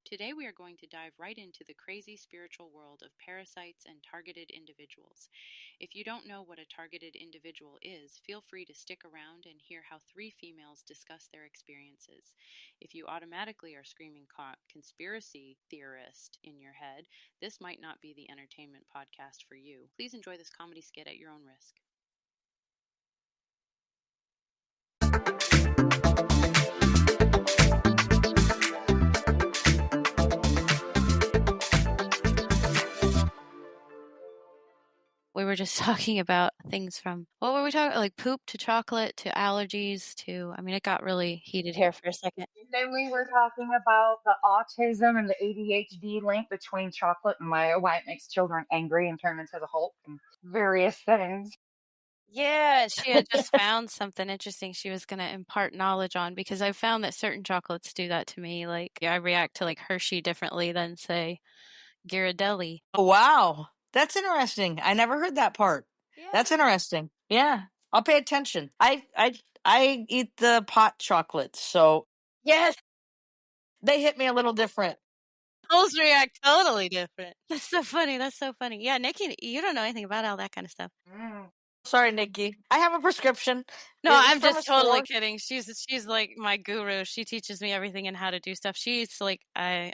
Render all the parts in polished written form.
Today we are going to dive right into the crazy spiritual world of parasites and targeted individuals. If you don't know what a targeted individual is, feel free to stick around and hear how three females discuss their experiences. If you automatically are screaming conspiracy theorist in your head, this might not be the entertainment podcast for you. Please enjoy this comedy skit at your own risk. We were just talking about things from, what were we talking, like poop to chocolate to allergies to, it got really heated here for a second. Then we were talking about the autism and the ADHD link between chocolate and mayo, why it makes children angry and turn into the Hulk and various things. Yeah, she had just found something interesting she was going to impart knowledge on, because I found that certain chocolates do that to me. Like, I react to like Hershey differently than, say, Ghirardelli. Oh, wow. That's interesting. I never heard that part. Yeah. That's interesting. Yeah. I'll pay attention. I eat the pot chocolates, so Yes, they hit me a little different. those react totally different. That's so funny. That's so funny. Yeah, Nikki, you don't know anything about all that kind of stuff. Sorry, Nikki. I have a prescription. No, It's I'm from just a totally store. kidding. She's like my guru. She teaches me everything and how to do stuff. She eats like a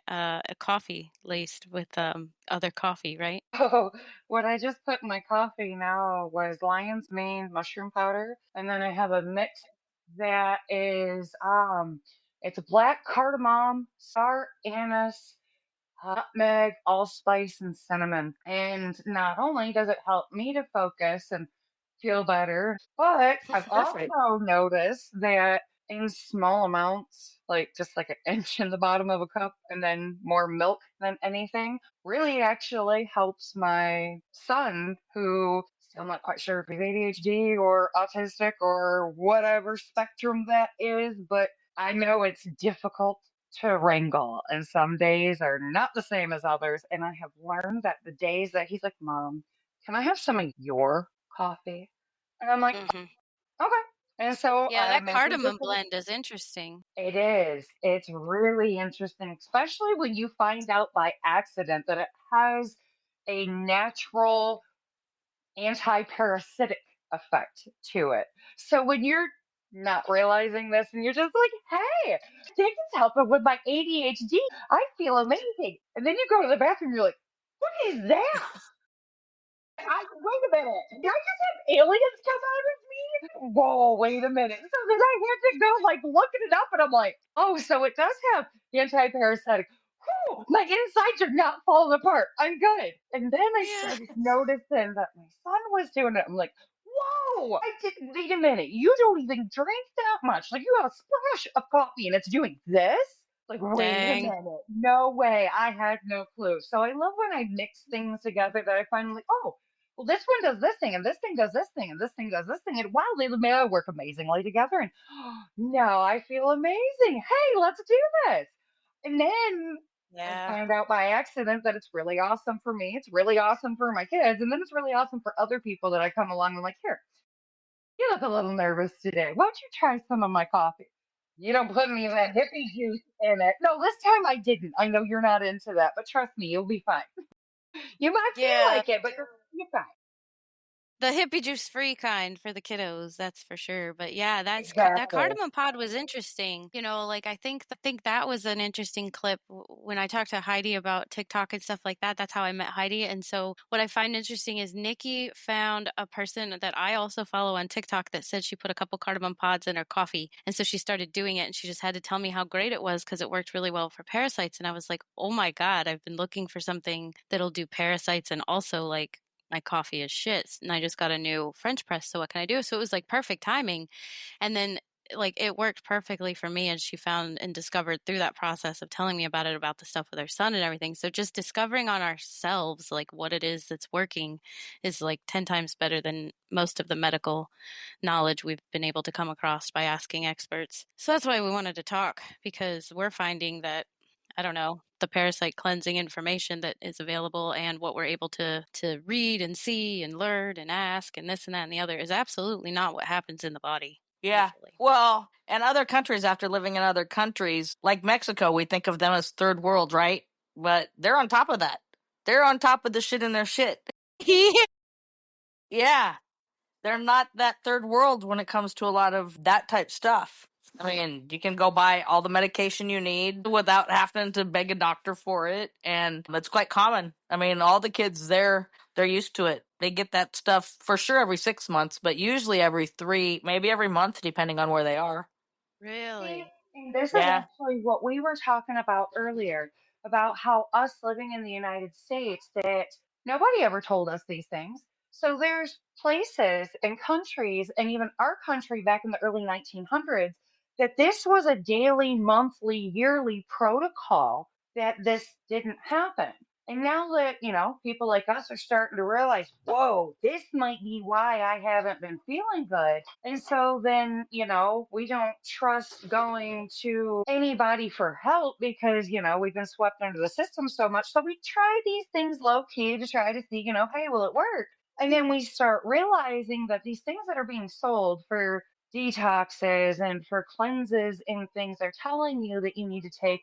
coffee laced with other coffee, right? Oh, what I just put in my coffee now was lion's mane mushroom powder, and then I have a mix that is it's black cardamom, star anise, nutmeg, allspice, and cinnamon. And not only does it help me to focus and feel better, but I've Perfect. also noticed that in small amounts, like just like an inch in the bottom of a cup and then more milk than anything, really actually helps my son, who still not quite sure if he's ADHD or autistic or whatever spectrum that is, but I know it's difficult to wrangle, and some days are not the same as others. And I have learned that the days that he's like, Mom, can I have some of your coffee? And I'm like, Mm-hmm. okay. And so Yeah, I that make him cardamom just. blend is interesting. It is. It's really interesting, especially when you find out by accident that it has a natural anti-parasitic effect to it. So when you're not realizing this and you're just like, hey, I think it's helping with my ADHD. I feel amazing. And then you go to the bathroom, you're like, what is that? Wait a minute. Did I just have aliens come out of me? Whoa, wait a minute. So then I had to go like looking it up and I'm like, oh, so it does have anti-parasitic. Whew, my insides are not falling apart. I'm good. And then I Yeah. started noticing that my son was doing it. I'm like, whoa, I didn't, wait a minute. You don't even drink that much. Like you have a splash of coffee and it's doing this? Like, wait a Dang. minute. No way. I had no clue. So I love when I mix things together that I find like, oh, well, this one does this thing, and this thing does this thing, and this thing does this thing, and wow, they may work amazingly together. And now I feel amazing. Hey, let's do this. And then I Yeah. find out by accident that it's really awesome for me. It's really awesome for my kids, and then it's really awesome for other people that I come along and like, here, you look a little nervous today. Why don't you try some of my coffee? You don't put any of that hippie juice in it. No, this time I didn't. I know you're not into that, but trust me, you'll be fine. You might feel Yeah. like it, but you're fine. The hippie juice free kind for the kiddos, that's for sure. But yeah, that Exactly. cardamom pod was interesting. Like I think that was an interesting clip when I talked to Heidi about TikTok and stuff like that. That's how I met Heidi. And so what I find interesting is Nikki found a person that I also follow on TikTok that said she put a couple cardamom pods in her coffee. And so she started doing it and she just had to tell me how great it was because it worked really well for parasites. And I was like, oh my God, I've been looking for something that'll do parasites and also like my coffee is shit and I just got a new French press. So what can I do? So it was like perfect timing. And then like it worked perfectly for me. And she found and discovered through that process of telling me about it, about the stuff with her son and everything. So just discovering on ourselves, like what it is that's working is like 10 times better than most of the medical knowledge we've been able to come across by asking experts. So that's why we wanted to talk, because we're finding that, I don't know, the parasite cleansing information that is available and what we're able to read and see and learn and ask and this and that and the other is absolutely not what happens in the body. Yeah. usually. Well, and other countries, after living in other countries, like Mexico, we think of them as third world, right? But they're on top of that. They're on top of the shit in their shit. Yeah. They're not that third world when it comes to a lot of that type stuff. I mean, you can go buy all the medication you need without having to beg a doctor for it, and it's quite common. I mean, all the kids there, they're used to it. They get that stuff for sure every 6 months, but usually every 3, maybe every month, depending on where they are. See, Really? and this is Yeah. actually what we were talking about earlier about how us living in the United States that nobody ever told us these things. So there's places and countries and even our country back in the early 1900s that this was a daily, monthly, yearly protocol that this didn't happen. And now that, people like us are starting to realize, whoa, this might be why I haven't been feeling good. And so then, we don't trust going to anybody for help because, we've been swept under the system so much. So we try these things low key to try to see, hey, will it work? And then we start realizing that these things that are being sold for detoxes and for cleanses and things, they're telling you that you need to take,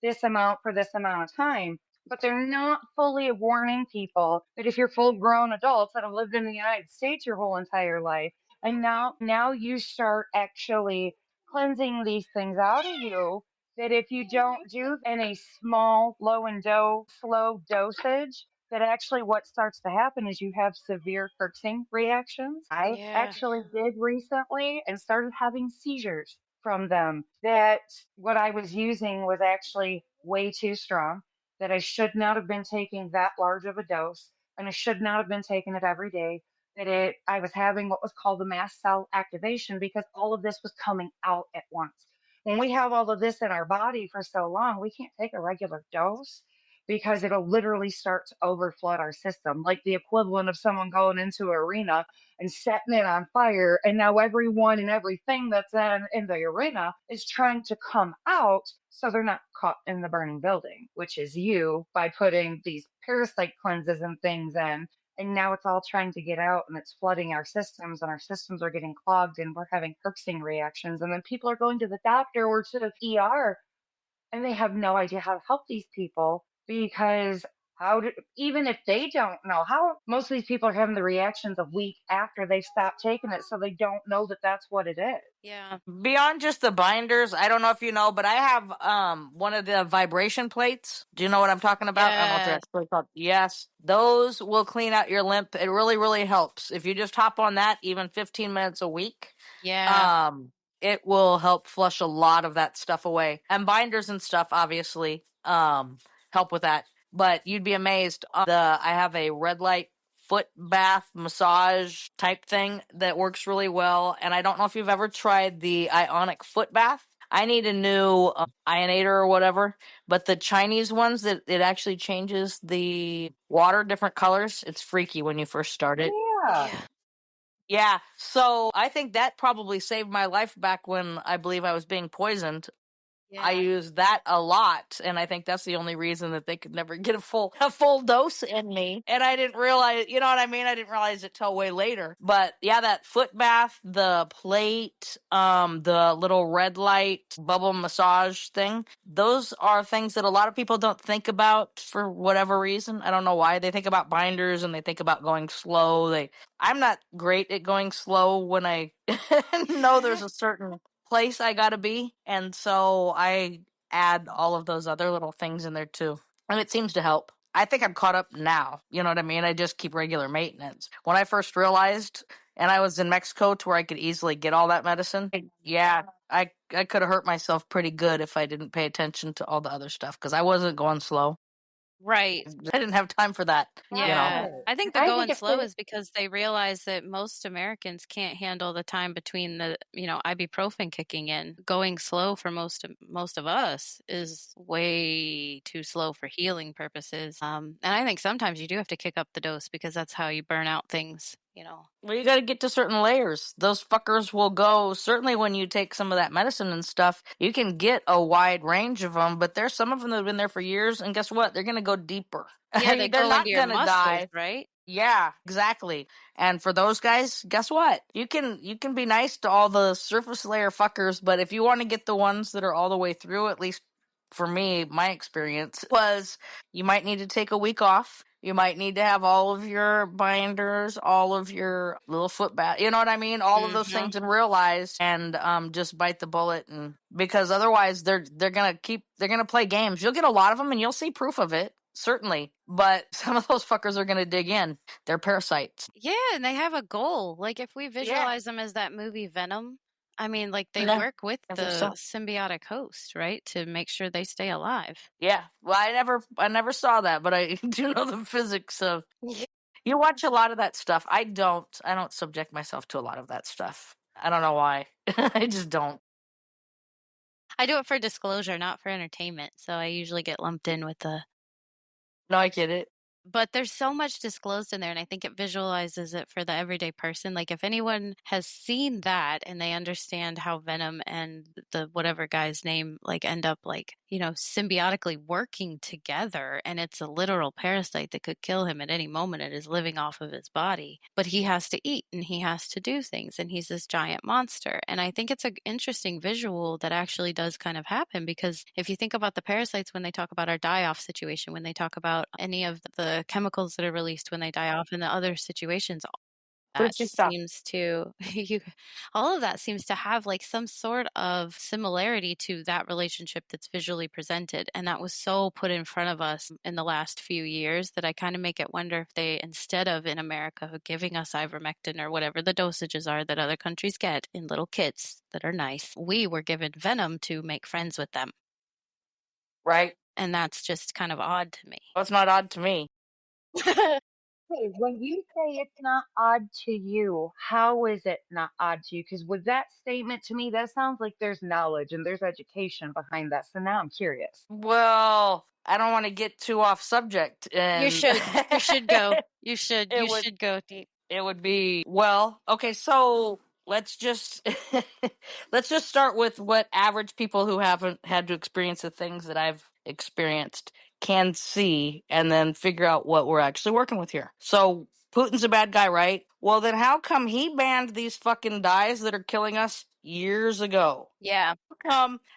this amount for this amount of time, but they're not fully warning people that if you're full grown adults that have lived in the United States your whole entire life, and now you start actually cleansing these things out of you, that if you don't do in a small, low and slow dosage, that actually what starts to happen is you have severe cursing reactions. I Yeah. actually did recently and started having seizures from them. That what I was using was actually way too strong, that I should not have been taking that large of a dose, and I should not have been taking it every day. That I was having what was called the mast cell activation because all of this was coming out at once. When we have all of this in our body for so long, we can't take a regular dose because it'll literally start to overflood our system, like the equivalent of someone going into an arena and setting it on fire. And now everyone and everything that's in the arena is trying to come out so they're not caught in the burning building, which is you by putting these parasite cleanses and things in. And now it's all trying to get out and it's flooding our systems, and our systems are getting clogged and we're having herxing reactions. And then people are going to the doctor or to the ER and they have no idea how to help these people because even if they don't know how, most of these people are having the reactions a week after they stop taking it, so they don't know that that's what it is. Yeah. Beyond just the binders, I don't know if you know, but I have one of the vibration plates. Do you know what I'm talking about? I don't know what they're Yes. actually called. Yes, those will clean out your lymph. It really, really helps. If you just hop on that, even 15 minutes a week, Yeah. um, it will help flush a lot of that stuff away. And binders and stuff, obviously, help with that. But you'd be amazed. I have a red light foot bath massage type thing that works really well. And I don't know if you've ever tried the ionic foot bath. I need a new ionator or whatever, but the Chinese ones that it actually changes the water different colors. It's freaky when you first start it. Yeah. Yeah. Yeah, so I think that probably saved my life back when I believe I was being poisoned. I Yeah. use that a lot, and I think that's the only reason that they could never get a full dose in me. And I didn't realize, you know what I mean? I didn't realize it till way later. But yeah, that foot bath, the plate, the little red light bubble massage thing, those are things that a lot of people don't think about for whatever reason. I don't know why. They think about binders and they think about going slow. I'm not great at going slow when I know there's a certain place I gotta be, and so I add all of those other little things in there too, and it seems to help. I think I'm caught up now. You know what I mean? I just keep regular maintenance. When I first realized, and I was in Mexico to where I could easily get all that medicine, yeah, I could have hurt myself pretty good if I didn't pay attention to all the other stuff because I wasn't going slow. Right. I didn't have time for that. You know. Yeah. Right. I think the I think going if slow we is because they realize that most Americans can't handle the time between the, ibuprofen kicking in. Going slow for most of us is way too slow for healing purposes. And I think sometimes you do have to kick up the dose because that's how you burn out things. you know. Well, you got to get to certain layers. Those fuckers will go, certainly when you take some of that medicine and stuff, you can get a wide range of them, but there's some of them that have been there for years, and guess what? They're going to go deeper. Yeah, they They're go into not your going to muscles, die. right? Yeah, exactly. And for those guys, guess what? You can be nice to all the surface layer fuckers, but if you want to get the ones that are all the way through, at least for me, my experience was you might need to take a week off. You might need to have all of your binders, all of your little foot bath, you know what I mean? All of those Mhm. things and realize and just bite the bullet and because otherwise they're gonna play games. You'll get a lot of them and you'll see proof of it, certainly. But some of those fuckers are gonna dig in. They're parasites. Yeah, and they have a goal. Like if we Yeah. visualize them as that movie Venom, I mean, like they No. work with I think the so. symbiotic host, right, to make sure they stay alive. Yeah. Well, I never saw that, but I do know the physics of Yeah. you watch a lot of that stuff. I don't subject myself to a lot of that stuff. I don't know why. I just don't. I do it for disclosure, not for entertainment. So I usually get lumped in with the No, I get it. but there's so much disclosed in there, and I think it visualizes it for the everyday person. Like if anyone has seen that and they understand how Venom and the whatever guy's name like end up like, symbiotically working together, and it's a literal parasite that could kill him at any moment. It is living off of his body, but he has to eat and he has to do things, and he's this giant monster. And I think it's an interesting visual that actually does kind of happen because if you think about the parasites when they talk about our die off situation, when they talk about any of the chemicals that are released when they die off in the other situations, that Please stop. seems to all of that seems to have like some sort of similarity to that relationship that's visually presented, and that was so put in front of us in the last few years that I kind of make it wonder if they, instead of in America giving us ivermectin or whatever the dosages are that other countries get in little kits that are nice, we were given venom to make friends with them, Right? and that's just kind of odd to me. Well, it's not odd to me. Hey, when you say it's not odd to you, how is it not odd to you? Because with that statement to me, that sounds like there's knowledge and there's education behind that. So now I'm curious. Well, I don't want to get too off subject, You and should. You should go. You should. it You would should go deep. it would be well. Okay, so let's just let's just start with what average people who haven't had to experience the things that I've experienced can see, and then figure out what we're actually working with here. So Putin's a bad guy, right? Well, then how come he banned these fucking dyes that are killing us years ago? Yeah.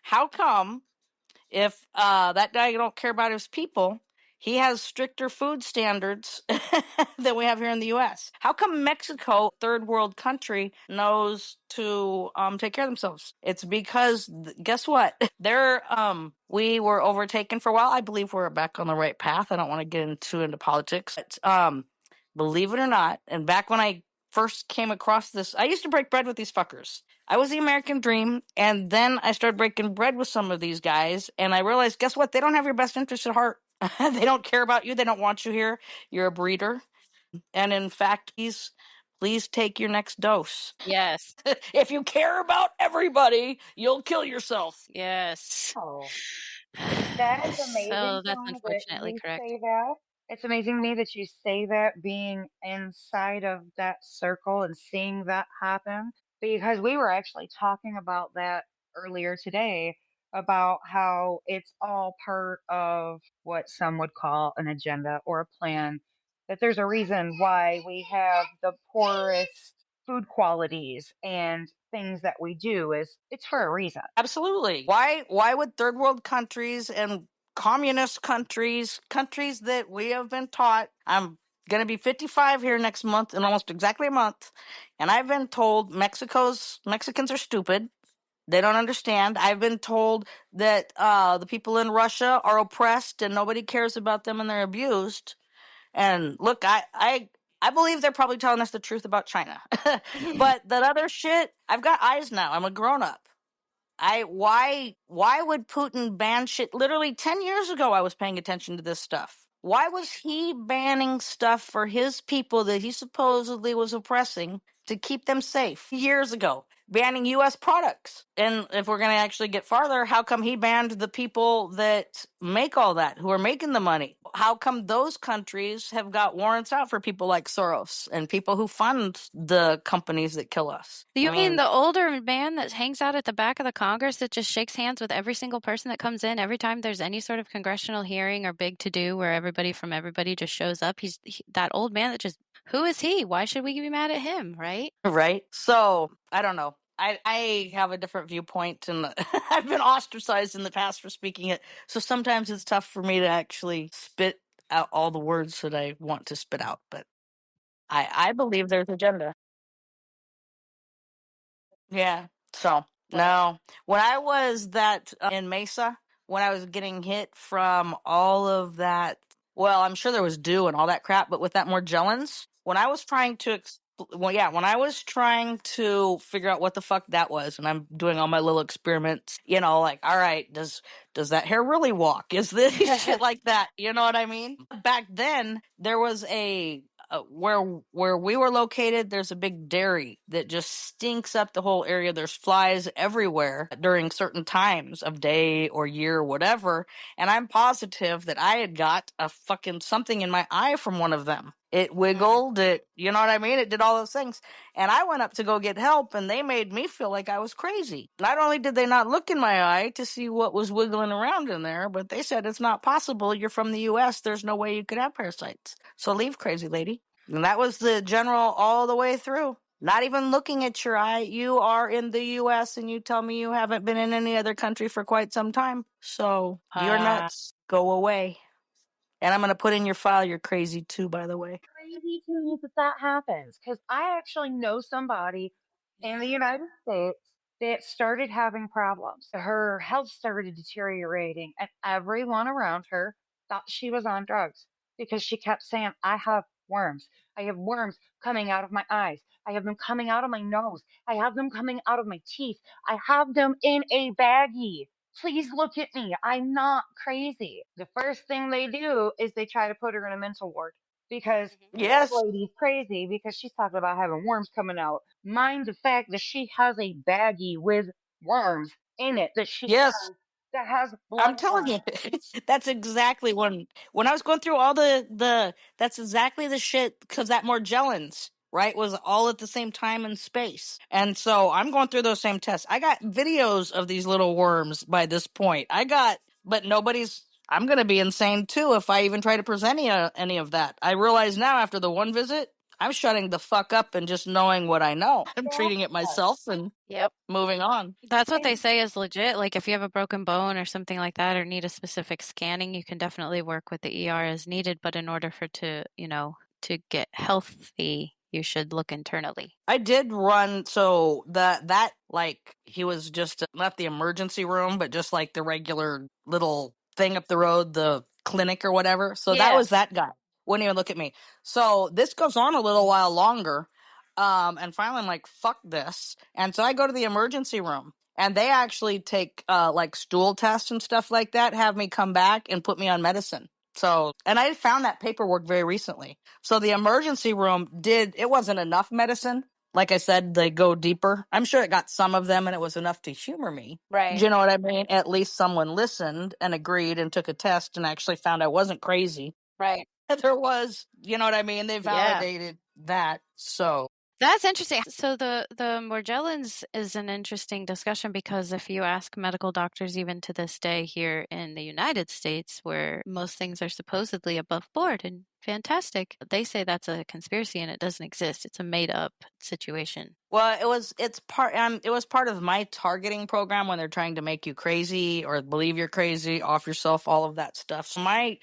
How come if that guy don't care about his people, he has stricter food standards than we have here in the U.S. How come Mexico, third world country, knows to take care of themselves? It's because guess what? We were overtaken for a while. I believe we're back on the right path. I don't want to get into politics, but believe it or not, and back when I first came across this, I used to break bread with these fuckers. I was the American dream, and then I started breaking bread with some of these guys, and I realized, guess what? They don't have your best interest at heart. They don't care about you. They don't want you here. You're a breeder, and in fact, please take your next dose. Yes. If you care about everybody, you'll kill yourself. Yes. Oh, that is amazing So to that's me that unfortunately you correct. say that. It's amazing to me that you say that being inside of that circle and seeing that happen because we were actually talking about that earlier today about how it's all part of what some would call an agenda or a plan. That there's a reason why we have the poorest food qualities and things that we do is it's for a reason. Absolutely. Why would third world countries and communist countries that we have been taught, I'm going to be 55 here next month in almost exactly a month, and I've been told Mexicans are stupid. They don't understand. I've been told that the people in Russia are oppressed and nobody cares about them and they're abused. And look, I believe they're probably telling us the truth about China. But that other shit, I've got eyes now. I'm a grown up. Why would Putin ban shit? Literally 10 years ago I was paying attention to this stuff. Why was he banning stuff for his people that he supposedly was oppressing to keep them safe years ago, banning U.S. products. And if we're going to actually get farther, how come he banned the people that make all that, who are making the money? How come those countries have got warrants out for people like Soros and people who fund the companies that kill us? You I mean mean, the older man that hangs out at the back of the Congress that just shakes hands with every single person that comes in every time there's any sort of congressional hearing or big to do where everybody from everybody just shows up? That old man that just, who is he? Why should we be mad at him, right? right? So I don't know. I have a different viewpoint, and I've been ostracized in the past for speaking it. So sometimes it's tough for me to actually spit out all the words that I want to spit out. But I believe there's agenda. Yeah. So Right. no, when I was that in Mesa, when I was getting hit from all of that, well, I'm sure there was dew and all that crap, but with that Morgellons, when I was trying to, well, yeah, when I was trying to figure out what the fuck that was, and I'm doing all my little experiments, like, all right, does that hair really walk? Is this shit like that? You know what I mean? Back then, there was where we were located, there's a big dairy that just stinks up the whole area. There's flies everywhere during certain times of day or year or whatever. And I'm positive that I had got a fucking something in my eye from one of them. It Mm. wiggled, you know what I mean? It did all those things. And I went up to go get help, and they made me feel like I was crazy. Not only did they not look in my eye to see what was wiggling around in there, but they said it's not possible. You're from the US. There's no way you could have parasites. So leave, crazy lady. And that was the general all the way through. Not even looking at your eye. You are in the US and you tell me you haven't been in any other country for quite some time. So you're nuts. Go away. And I'm going to put in your file you're crazy too, by the way. Crazy to me that that happens because I actually know somebody in the United States that started having problems. Her health started deteriorating, and everyone around her thought she was on drugs because she kept saying, I have worms. I have worms coming out of my eyes. I have them coming out of my nose. I have them coming out of my teeth. I have them in a baggie. Please look at me. I'm not crazy. The first thing they do is they try to put her in a mental ward because this Yes. lady's crazy because she's talking about having worms coming out. Mind the fact that she has a baggie with worms in it that she Yes. says that has blood I'm telling on you, it. that's exactly when I was going through all the that's exactly the shit because that Morgellons, right, was all at the same time in space, and so I'm going through those same tests. I got videos of these little worms by this point. But nobody's. I'm gonna be insane too if I even try to present any of that. I realize now after the one visit, I'm shutting the fuck up and just knowing what I know. I'm treating it Yeah. myself and Yep. moving on. That's what they And say is legit. Like if you have a broken bone or something like that or need a specific scanning, you can definitely work with the ER as needed. But in order for to get healthy, you should look internally. I did run so that like he was just not the emergency room, but just like the regular little thing up the road, the clinic or whatever. So that Yeah. was that guy. Wouldn't even look at me. So this goes on a little while longer. And finally I'm like, fuck this. And so I go to the emergency room and they actually take like stool tests and stuff like that, have me come back and put me on medicine. So, and I found that paperwork very recently. So the emergency room it wasn't enough medicine. Like I said, they go deeper. I'm sure it got some of them and it was enough to humor me. Do Right. you know what I mean? At least someone listened and agreed and took a test and actually found I wasn't crazy. Right. There was, you know what I mean? They Yeah. validated that. So, That's interesting. So the Morgellons is an interesting discussion because if you ask medical doctors even to this day here in the United States, where most things are supposedly above board and fantastic, they say that's a conspiracy and it doesn't exist. It's a made up situation. well, it was part of my targeting program when they're trying to make you crazy or believe you're crazy, off yourself, all of that stuff. So my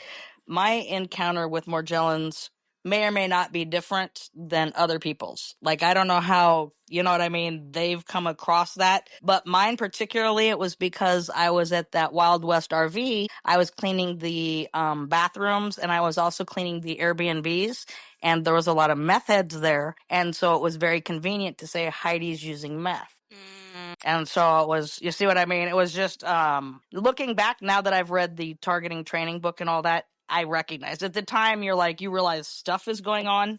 encounter with Morgellons may or may not be different than other people's. Like I don't know how, you know what I mean, they've come across that, but mine particularly it was because I was at that Wild West RV. I was cleaning the bathrooms and I was also cleaning the Airbnbs and there was a lot of meth heads there, and so it was very convenient to say Heidi's using meth. Mm. And so it was, you see what I mean? It was just looking back now that I've read the targeting training book and all that, I recognized. At the time, you're like, you realize stuff is going on.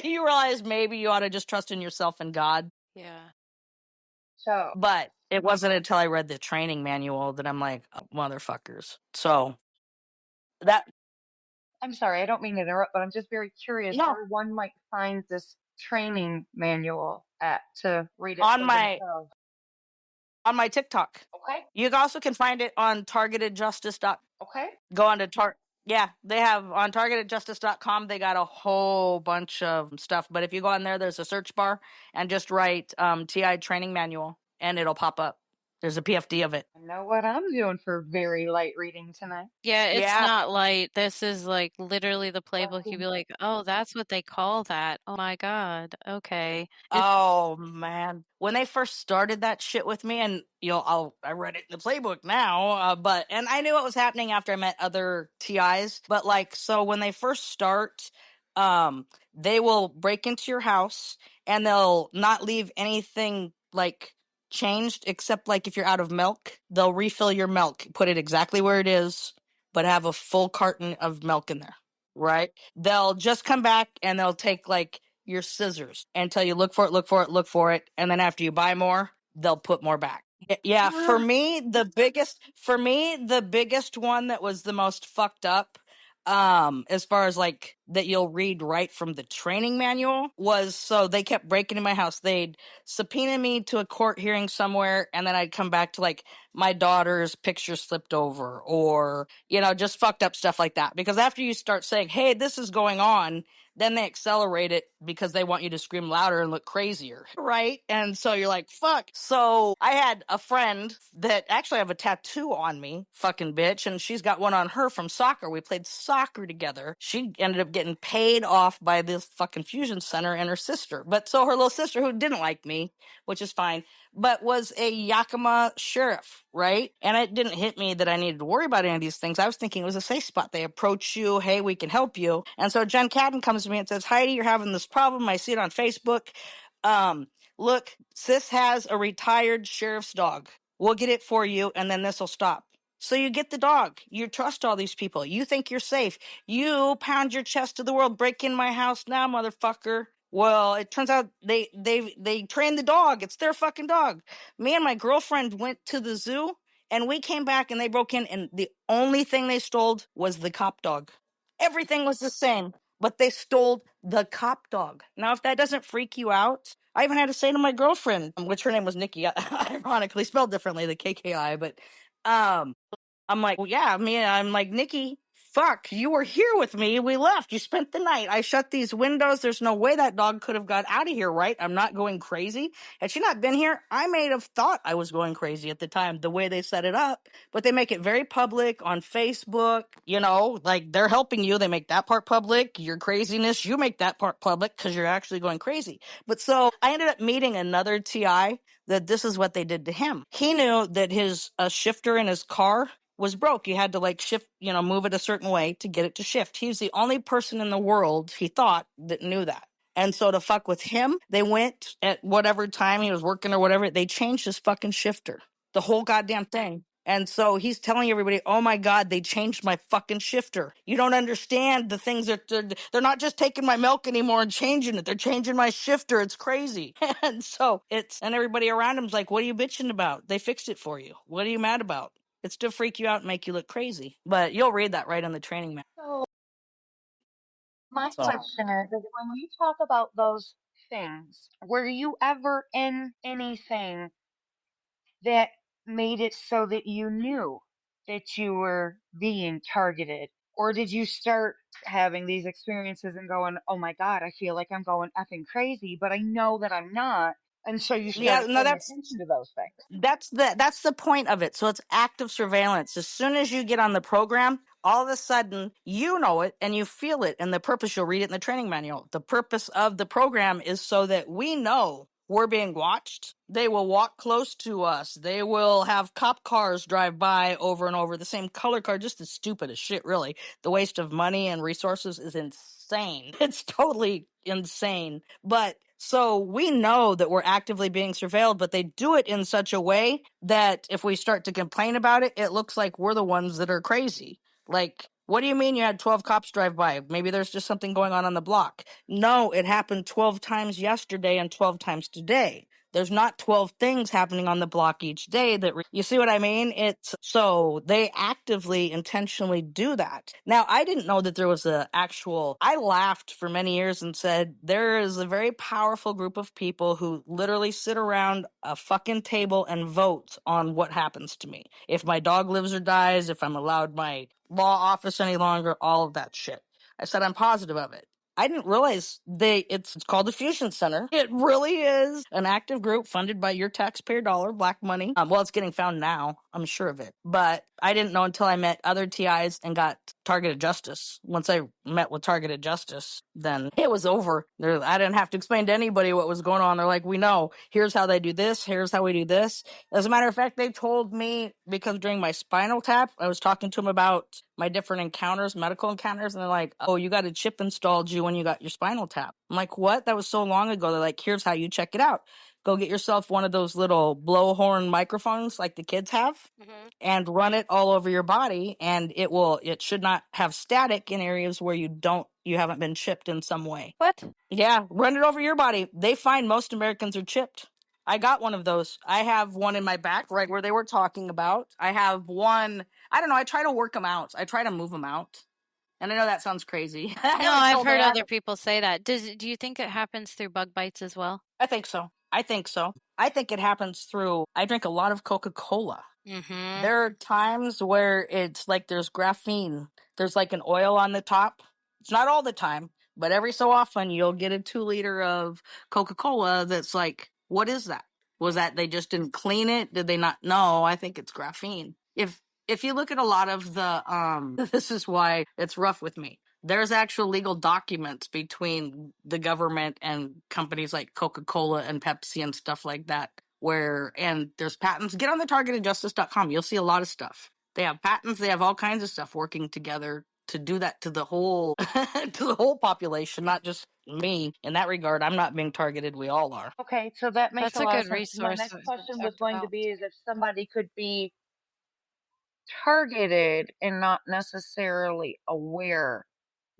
You realize maybe you ought to just trust in yourself and God. Yeah. So But it wasn't until I read the training manual that I'm like, oh, motherfuckers. So that, I'm sorry, I don't mean to interrupt, but I'm just very curious no, where one might find this training manual at to read it on for my themselves. TikTok. Okay, You also can find it on targetedjustice.com. okay. Go on to yeah, they have on targetedjustice.com, they got a whole bunch of stuff. But if you go on there, there's a search bar and just write TI training manual and it'll pop up. There's a PFD of it. I know what I'm doing for very light reading tonight. Yeah, it's Yeah. not light. This is like literally the playbook. You'd Fucking be like, "Oh, that's what they call that." Oh my God. Okay. It's Oh man, when they first started that shit with me, and I read it in the playbook now, and I knew what was happening after I met other TIs. But like, so when they first start, um, they will break into your house and they'll not leave anything like changed, except like if you're out of milk, they'll refill your milk, put it exactly where it is, but have a full carton of milk in there. Right? They'll just come back and they'll take like your scissors and tell you look for it, look for it, look for it, and then after you buy more, they'll put more back. Yeah, for me the biggest one that was the most fucked up, as far as like that you'll read right from the training manual, was so they kept breaking in my house. They'd subpoena me to a court hearing somewhere, and then I'd come back to like my daughter's picture slipped over, or just fucked up stuff like that. Because after you start saying, hey, this is going on, then they accelerate it because they want you to scream louder and look crazier, right? And so you're like, fuck. So I had a friend that actually have a tattoo on me, fucking bitch, and she's got one on her from soccer. We played soccer together. She ended up getting paid off by this fucking fusion center and her sister. But so her little sister, who didn't like me, which is fine, but was a Yakima sheriff, right? And it didn't hit me that I needed to worry about any of these things. I was thinking it was a safe spot. They approach you, hey, we can help you. And so Jen Cadden comes to me and says, Heidi, you're having this problem. I see it on Facebook. Look, sis has a retired sheriff's dog. We'll get it for you, and then this will stop. So you get the dog. You trust all these people. You think you're safe. You pound your chest to the world. Break in my house now, motherfucker. Well, it turns out they trained the dog. It's their fucking dog. Me and my girlfriend went to the zoo, and we came back and they broke in, and the only thing they stole was the cop dog. Everything was the same, but they stole the cop dog. Now, if that doesn't freak you out, I even had to say to my girlfriend, which her name was Nikki, ironically spelled differently, the KKI, but I'm like, well, yeah, I'm like, Nikki, fuck, you were here with me. We left. You spent the night. I shut these windows. There's no way that dog could have got out of here, right? I'm not going crazy. Had she not been here, I may have thought I was going crazy at the time, the way they set it up. But they make it very public on Facebook, like they're helping you. They make that part public. Your craziness, you make that part public because you're actually going crazy. But so I ended up meeting another TI that this is what they did to him. He knew that his shifter in his car was broke. You had to like shift, move it a certain way to get it to shift. He was the only person in the world, he thought, that knew that. And so to fuck with him, they went at whatever time he was working or whatever, they changed his fucking shifter. The whole goddamn thing. And so he's telling everybody, oh my God, they changed my fucking shifter. You don't understand the things that they're not just taking my milk anymore and changing it. They're changing my shifter. It's crazy. And everybody around him's like, what are you bitching about? They fixed it for you. What are you mad about? It's to freak you out and make you look crazy. But you'll read that right on the training manual. So my So question is when you talk about those things, were you ever in anything that made it so that you knew that you were being targeted? Or did you start having these experiences and going, oh my God, I feel like I'm going effing crazy, but I know that I'm not. And so you yeah, started no, paying that's attention to those things. that's the point of it. So it's active surveillance. As soon as you get on the program, all of a sudden you know it and you feel it. And the purpose, you'll read it in the training manual. The purpose of the program is so that we know we're being watched. They will walk close to us. They will have cop cars drive by over and over. The same color car, just as stupid as shit, really. The waste of money and resources is insane. It's totally insane. But so we know that we're actively being surveilled, but they do it in such a way that if we start to complain about it, it looks like we're the ones that are crazy. Like What do you mean you had 12 cops drive by? Maybe there's just something going on the block. No, it happened 12 times yesterday and 12 times today. There's not 12 things happening on the block each day you see what I mean? It's so they actively intentionally do that. Now, I didn't know that there was I laughed for many years and said there is a very powerful group of people who literally sit around a fucking table and vote on what happens to me. If my dog lives or dies, if I'm allowed my law office any longer, all of that shit. I said I'm positive of it. I didn't realize it's called the Fusion Center. It really is an active group funded by your taxpayer dollar, black money. Well, it's getting found now. I'm sure of it. But I didn't know until I met other TIs and got targeted justice. Once I met with targeted justice, then it was over. I didn't have to explain to anybody what was going on. They're like, we know. Here's how they do this. Here's how we do this. As a matter of fact, they told me because during my spinal tap, I was talking to them about my different encounters, medical encounters, and they're like, oh, you got a chip installed you when you got your spinal tap. I'm like, what? That was so long ago. They're like, here's how you check it out. Go get yourself one of those little blowhorn microphones like the kids have and run it all over your body, and it should not have static in areas where you haven't been chipped in some way. What? Yeah, run it over your body. They find most Americans are chipped. I got one of those. I have one in my back right where they were talking about. I have one. I don't know. I try to work them out. I try to move them out. And I know that sounds crazy. I No, always I've told heard her, other people say that. Do you think it happens through bug bites as well? I think so. I think so. I think it happens through, I drink a lot of Coca-Cola. Mm-hmm. There are times where it's like there's graphene. There's like an oil on the top. It's not all the time, but every so often you'll get a 2 liter of Coca-Cola that's like, what is that? Was that they just didn't clean it? Did they not know? I think it's graphene. If you look at a lot of the this is why it's rough with me. There's actual legal documents between the government and companies like Coca-Cola and Pepsi and stuff like that and there's patents. Get on the targetedjustice.com. You'll see a lot of stuff. They have patents, they have all kinds of stuff working together to do that to the whole to the whole population, not just me. In that regard, I'm not being targeted. We all are. Okay, so that makes That's a a lot of good sense. My resource next that we question was talked going to about. be is if somebody could be targeted and not necessarily aware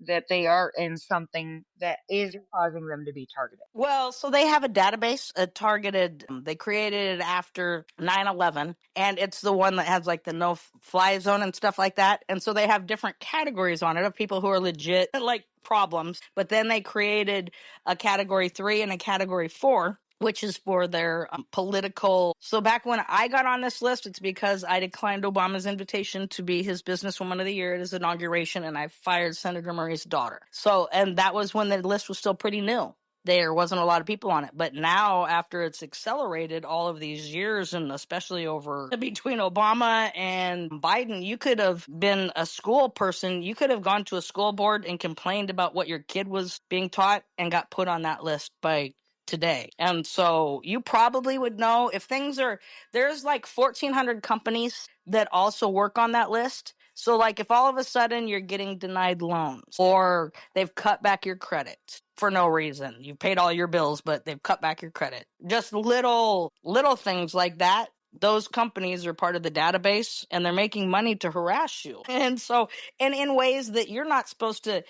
that they are in something that is causing them to be targeted. Well, so they have a database, a targeted, they created it after 9/11, and it's the one that has like the no-fly zone and stuff like that. And so they have different categories on it of people who are legit, like problems. But then they created a category 3 and a category 4, which is for their political. So back when I got on this list, it's because I declined Obama's invitation to be his businesswoman of the year at his inauguration, and I fired Senator Murray's daughter. So, and that was when the list was still pretty new. There wasn't a lot of people on it. But now, after it's accelerated all of these years, and especially over between Obama and Biden, you could have been a school person. You could have gone to a school board and complained about what your kid was being taught and got put on that list by today. And so you probably would know if there's like 1,400 companies that also work on that list. So like if all of a sudden you're getting denied loans or they've cut back your credit for no reason, you've paid all your bills, but they've cut back your credit, just little things like that. Those companies are part of the database and they're making money to harass you. And so, and in ways that you're not supposed to,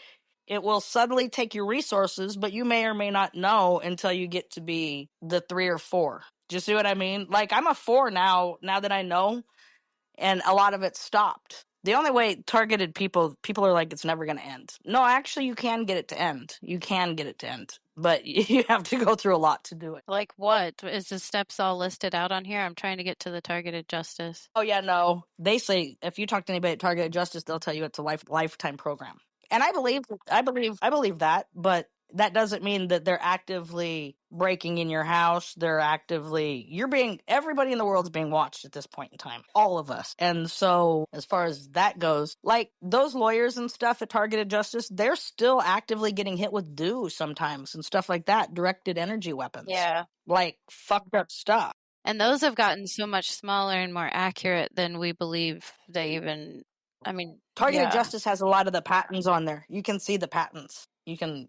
it will subtly take your resources, but you may or may not know until you get to be the 3 or 4. Do you see what I mean? Like I'm a 4 now that I know, and a lot of it stopped. The only way targeted people are like, it's never going to end. No, actually, you can get it to end. You can get it to end, but you have to go through a lot to do it. Like what? Is the steps all listed out on here? I'm trying to get to the targeted justice. Oh yeah, no. They say if you talk to anybody at Targeted Justice, they'll tell you it's a lifetime program. And I believe that, but that doesn't mean that they're actively breaking in your house. Everybody in the world's being watched at this point in time. All of us. And so as far as that goes, like those lawyers and stuff at Targeted Justice, they're still actively getting hit with due sometimes and stuff like that, directed energy weapons. Yeah. Like fucked up stuff. And those have gotten so much smaller and more accurate than we believe they even, I mean, Targeted yeah. Justice has a lot of the patents on there. You can see the patents. You can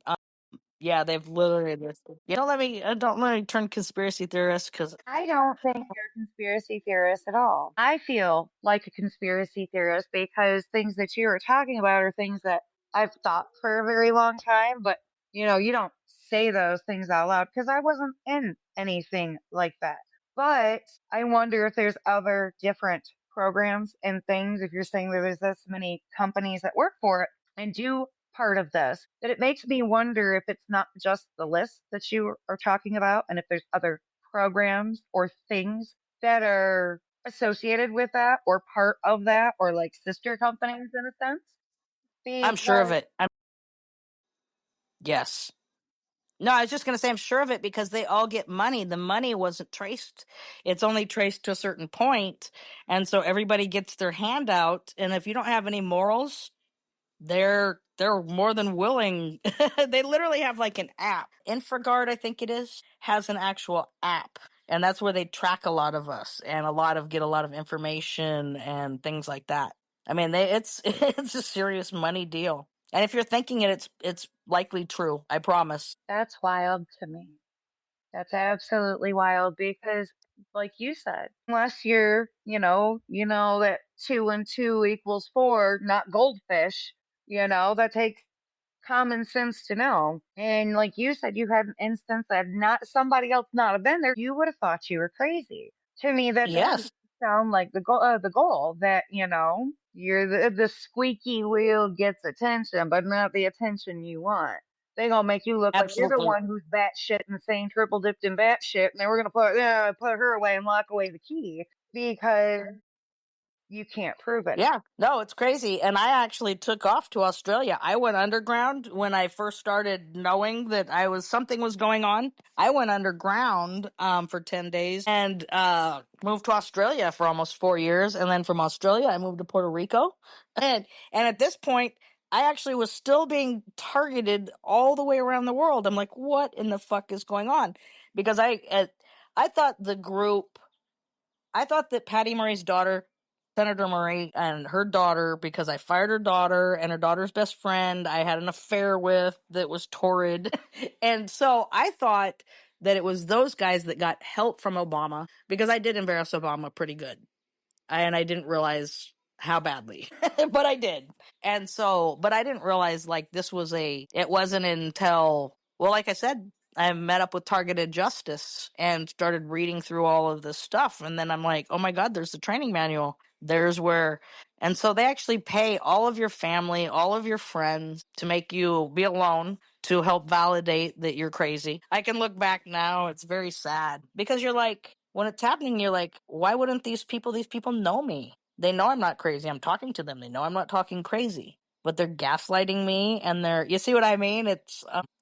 Yeah, they've literally listed. Yeah, don't let me turn conspiracy theorist because I don't think you're a conspiracy theorist at all. I feel like a conspiracy theorist because things that you were talking about are things that I've thought for a very long time, but you don't say those things out loud because I wasn't in anything like that. But I wonder if there's other different programs and things, if you're saying that there's this many companies that work for it and do part of this, that it makes me wonder if it's not just the list that you are talking about and if there's other programs or things that are associated with that or part of that or like sister companies in a sense. I'm sure of Because it. Yes. No, I was just going to say I'm sure of it because they all get money. The money wasn't traced. It's only traced to a certain point, and so everybody gets their handout. And if you don't have any morals, they're more than willing. They literally have like an app. Infraguard, I think it is, has an actual app, and that's where they track a lot of us and get a lot of information and things like that. I mean, it's it's a serious money deal. And if you're thinking it, it's likely true. I promise. that's wild to me. That's absolutely wild because, like you said, unless you know that two and two equals four, not goldfish, that takes common sense to know. And like you said, you had an instance that not somebody else not have been there, you would have thought you were crazy. To me, that doesn't Yes, sound like the goal that you're the squeaky wheel gets attention, but not the attention you want. They gonna make you look like you're the absolutely. one who's batshit insane, triple dipped in batshit, and then we're gonna put her away and lock away the key because you can't prove it. Yeah, no, it's crazy. And I actually took off to Australia. I went underground when I first started knowing that I was something was going on. I went underground for 10 days and moved to Australia for almost 4 years, and then from Australia I moved to Puerto Rico. And at this point I actually was still being targeted all the way around the world. I'm like, what in the fuck is going on? Because I thought the group I thought that Patty Murray's daughter, Senator Murray, and her daughter, because I fired her daughter and her daughter's best friend, I had an affair with that was torrid. And so I thought that it was those guys that got help from Obama because I did embarrass Obama pretty good. And I didn't realize how badly, but I did. And so, but I didn't realize like it wasn't until, well, like I said, I met up with Targeted Justice and started reading through all of this stuff. And then I'm like, oh my God, there's the training manual. There's where, and so they actually pay all of your family, all of your friends to make you be alone to help validate that you're crazy. I can look back now, it's very sad because you're like, when it's happening, you're like, why wouldn't these people know me? They know I'm not crazy. I'm talking to them. They know I'm not talking crazy, but they're gaslighting me and you see what I mean?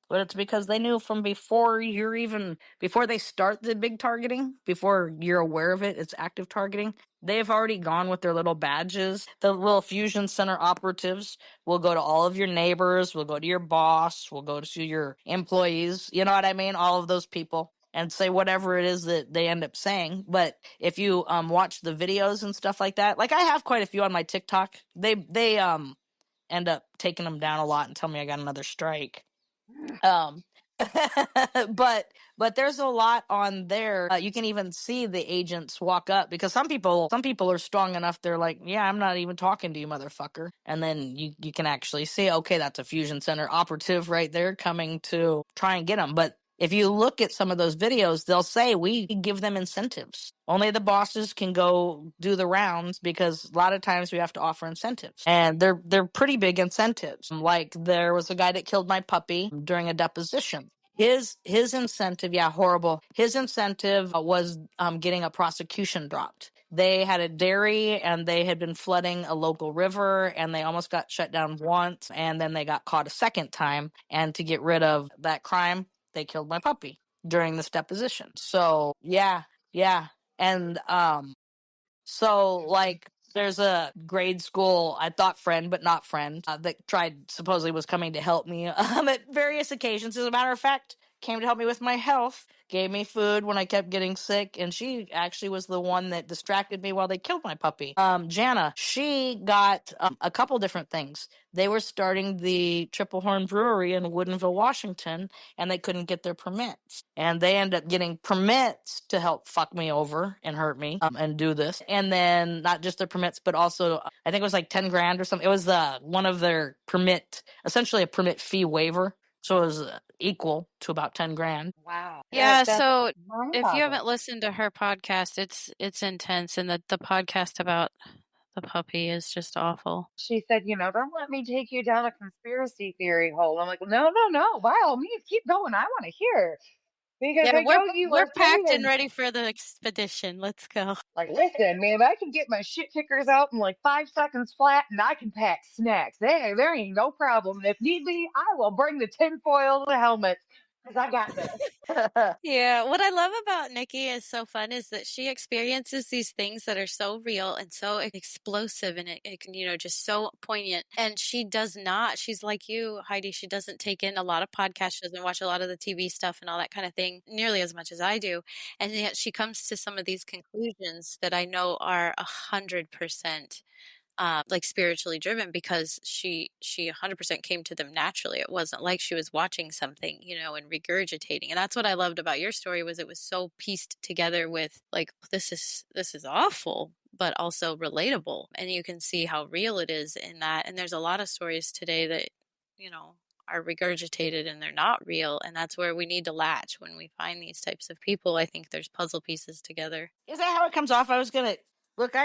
But it's because they knew from before they start the big targeting, before you're aware of it, it's active targeting. They've already gone with their little badges. The little fusion center operatives will go to all of your neighbors, will go to your boss, will go to your employees. You know what I mean? All of those people and say whatever it is that they end up saying. But if you watch the videos and stuff like that, like I have quite a few on my TikTok, they end up taking them down a lot and tell me I got another strike. Um, but there's a lot on there. You can even see the agents walk up because some people are strong enough. They're like, yeah, I'm not even talking to you, motherfucker. And then you can actually see, okay, that's a fusion center operative right there coming to try and get them. But if you look at some of those videos, they'll say we give them incentives. Only the bosses can go do the rounds because a lot of times we have to offer incentives, and they're pretty big incentives. Like there was a guy that killed my puppy during a deposition. His incentive, yeah, horrible. His incentive was getting a prosecution dropped. They had a dairy and they had been flooding a local river and they almost got shut down once and then they got caught a second time. And to get rid of that crime, they killed my puppy during this deposition. So yeah, yeah. And so like there's a grade school I thought friend but not friend that tried supposedly was coming to help me at various occasions. As a matter of fact, came to help me with my health, gave me food when I kept getting sick, and she actually was the one that distracted me while they killed my puppy. Jana, she got a couple different things. They were starting the Triple Horn Brewery in Woodinville, Washington, and they couldn't get their permits. And they ended up getting permits to help fuck me over and hurt me and do this. And then not just their permits, but also I think it was like 10 grand or something. It was one of their permit, essentially a permit fee waiver. So it was equal to about 10 grand. Wow. Yeah, That's so if you mind-boggling. haven't listened to her podcast, it's intense, and the podcast about the puppy is just awful. She said, don't let me take you down a conspiracy theory hole. I'm like, no, no, no. By all means, keep going. I want to hear. Because Yeah, I know you we're are packed and saying, ready for the expedition. Let's go. like, listen, man, I can get my shit kickers out in like 5 seconds flat and I can pack snacks. There ain't no problem. And if need be, I will bring the tinfoil and the helmets because I got this. Yeah, what I love about Nikki is so fun is that she experiences these things that are so real and so explosive and it can, just so poignant. And she does not, she's like you, Heidi, she doesn't take in a lot of podcasts, she doesn't watch a lot of the TV stuff and all that kind of thing nearly as much as I do. And yet she comes to some of these conclusions that I know are 100% like spiritually driven because she 100% came to them naturally. It wasn't like she was watching something, and regurgitating. And that's what I loved about your story was it was so pieced together with like this is awful but also relatable, and you can see how real it is in that. And there's a lot of stories today that are regurgitated and they're not real, and that's where we need to latch when we find these types of people. I think there's puzzle pieces together. Is that how it comes off? I was gonna look.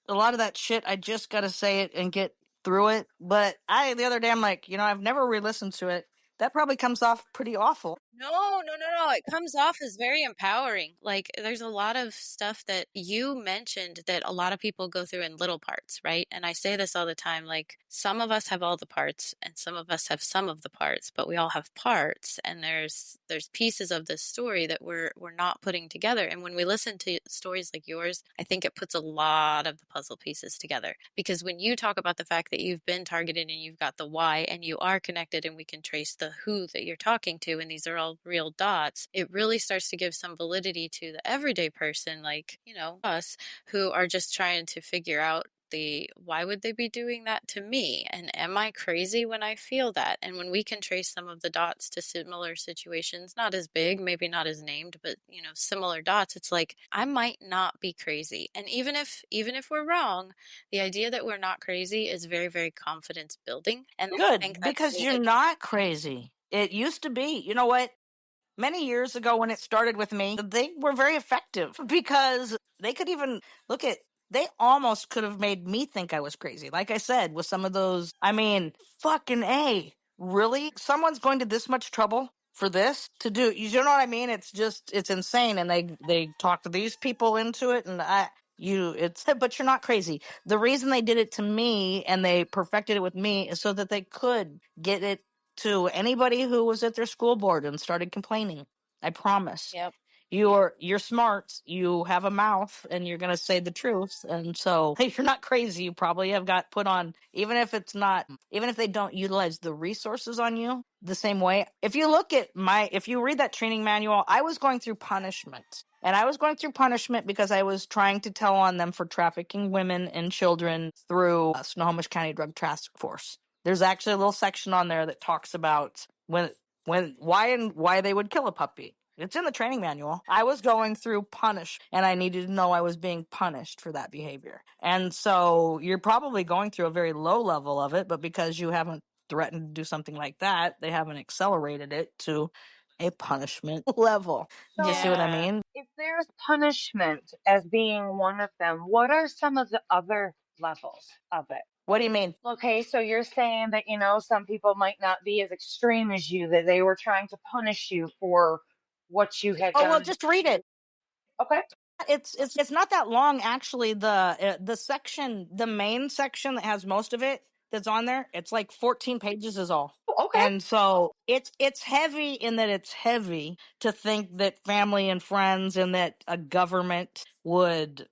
A lot of that shit. I just gotta say it and get through it. But the other day, I'm like, I've never re-listened to it. That probably comes off pretty awful. No, no, no, no. It comes off as very empowering. Like there's a lot of stuff that you mentioned that a lot of people go through in little parts, right? And I say this all the time, like some of us have all the parts and some of us have some of the parts, but we all have parts and there's pieces of this story that we're not putting together. And when we listen to stories like yours, I think it puts a lot of the puzzle pieces together. Because when you talk about the fact that you've been targeted and you've got the why and you are connected and we can trace the who that you're talking to, and these are all real dots, it really starts to give some validity to the everyday person like, us who are just trying to figure out the why would they be doing that to me? And am I crazy when I feel that? And when we can trace some of the dots to similar situations, not as big, maybe not as named, but similar dots, it's like I might not be crazy. And even if we're wrong, the idea that we're not crazy is very, very confidence building. And I think Good, that's because you're not crazy. It used to be. You know what? Many years ago when it started with me, they were very effective because they could even look at, they almost could have made me think I was crazy. Like I said, with some of those, fucking A. Really? Someone's going to this much trouble for this to do, you know what I mean? It's insane. And they talk to these people into it and but you're not crazy. The reason they did it to me and they perfected it with me is so that they could get it to anybody who was at their school board and started complaining. I promise. Yep. You're smart. You have a mouth and you're going to say the truth. And so you're not crazy. You probably have got put on, even if they don't utilize the resources on you the same way. If you read that training manual, I was going through punishment. And I was going through punishment because I was trying to tell on them for trafficking women and children through Snohomish County Drug Task Force. There's actually a little section on there that talks about why they would kill a puppy. It's in the training manual. I was going through punish and I needed to know I was being punished for that behavior. And so you're probably going through a very low level of it, but because you haven't threatened to do something like that, they haven't accelerated it to a punishment level. Do you see what I So, Yeah. mean? if there's punishment as being one of them, what are some of the other levels of it? What do you mean? Okay, so you're saying that, some people might not be as extreme as you, that they were trying to punish you for what you had Oh, well, done. just read it. Okay. It's not that long actually. The section, the main section that has most of it that's on there, it's like 14 pages is all. Okay. And so it's heavy in that it's heavy to think that family and friends and that a government would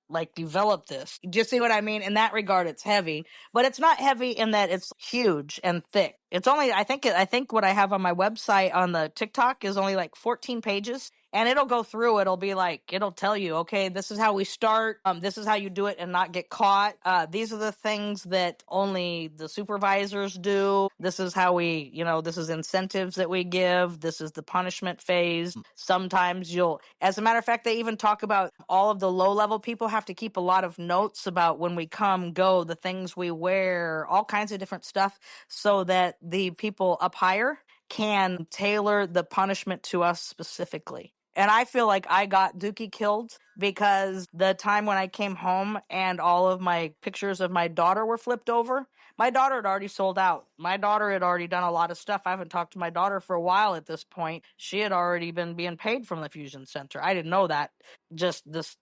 like develop this. Do you see what I mean? In that regard, it's heavy, but it's not heavy in that it's huge and thick. It's only I think what I have on my website on the TikTok is only like 14 pages. And it'll go through, it'll be like, it'll tell you, okay, this is how we start. This is how you do it and not get caught. These are the things that only the supervisors do. This is how we, this is incentives that we give. This is the punishment phase. Sometimes as a matter of fact, they even talk about all of the low level people have to keep a lot of notes about when we come, go, the things we wear, all kinds of different stuff, so that the people up higher can tailor the punishment to us specifically. And I feel like I got Dookie killed because the time when I came home and all of my pictures of my daughter were flipped over, my daughter had already sold out. My daughter had already done a lot of stuff. I haven't talked to my daughter for a while at this point. She had already been being paid from the Fusion Center. I didn't know that. Just this.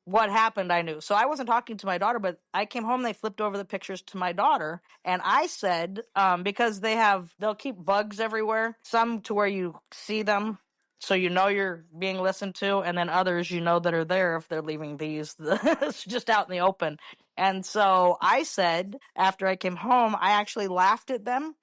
What happened, I knew. So I wasn't talking to my daughter, but I came home, they flipped over the pictures to my daughter, and I said, because they'll keep bugs everywhere, some to where you see them, so you know you're being listened to, and then others that are there if they're leaving these just out in the open. And so I said, after I came home, I actually laughed at them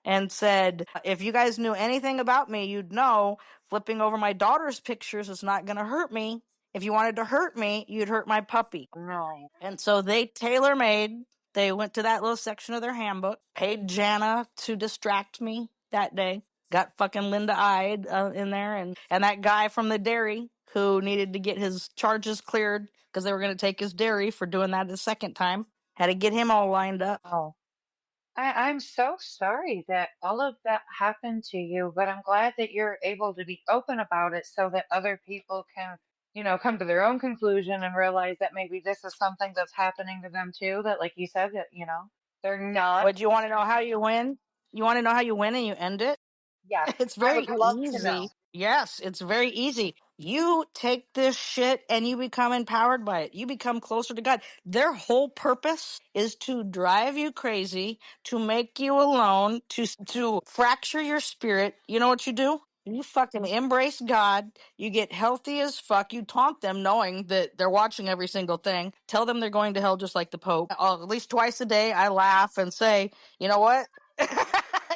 and said, if you guys knew anything about me, you'd know flipping over my daughter's pictures is not going to hurt me. If you wanted to hurt me, you'd hurt my puppy. No. And so they tailor-made. They went to that little section of their handbook, paid Jana to distract me that day. Got fucking Linda-eyed in there. And that guy from the dairy who needed to get his charges cleared because they were going to take his dairy for doing that the second time. Had to get him all lined up. Oh, I'm so sorry that all of that happened to you, but I'm glad that you're able to be open about it so that other people can, come to their own conclusion and realize that maybe this is something that's happening to them too, that like you said, that, they're not. Would you want to know how you win? You want to know how you win and you end it? Yes, It's I very would love to easy. know. Yes, it's very easy. You take this shit and you become empowered by it. You become closer to God. Their whole purpose is to drive you crazy, to make you alone, to fracture your spirit. You know what you do? You fucking embrace God. You get healthy as fuck. You taunt them knowing that they're watching every single thing. Tell them they're going to hell just like the Pope. At least twice a day, I laugh and say, you know what?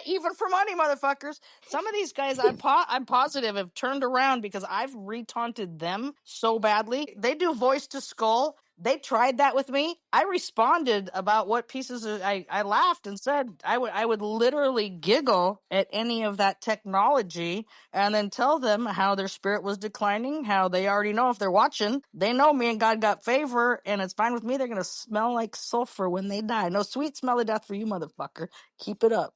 Even for money, motherfuckers. Some of these guys, I'm positive, have turned around because I've retaunted them so badly. They do voice to skull. They tried that with me. I responded about what pieces I laughed and said I would literally giggle at any of that technology and then tell them how their spirit was declining, how they already know if they're watching, they know me and God got favor and it's fine with me. They're gonna smell like sulfur when they die. No sweet smell of death for you, motherfucker. Keep it up.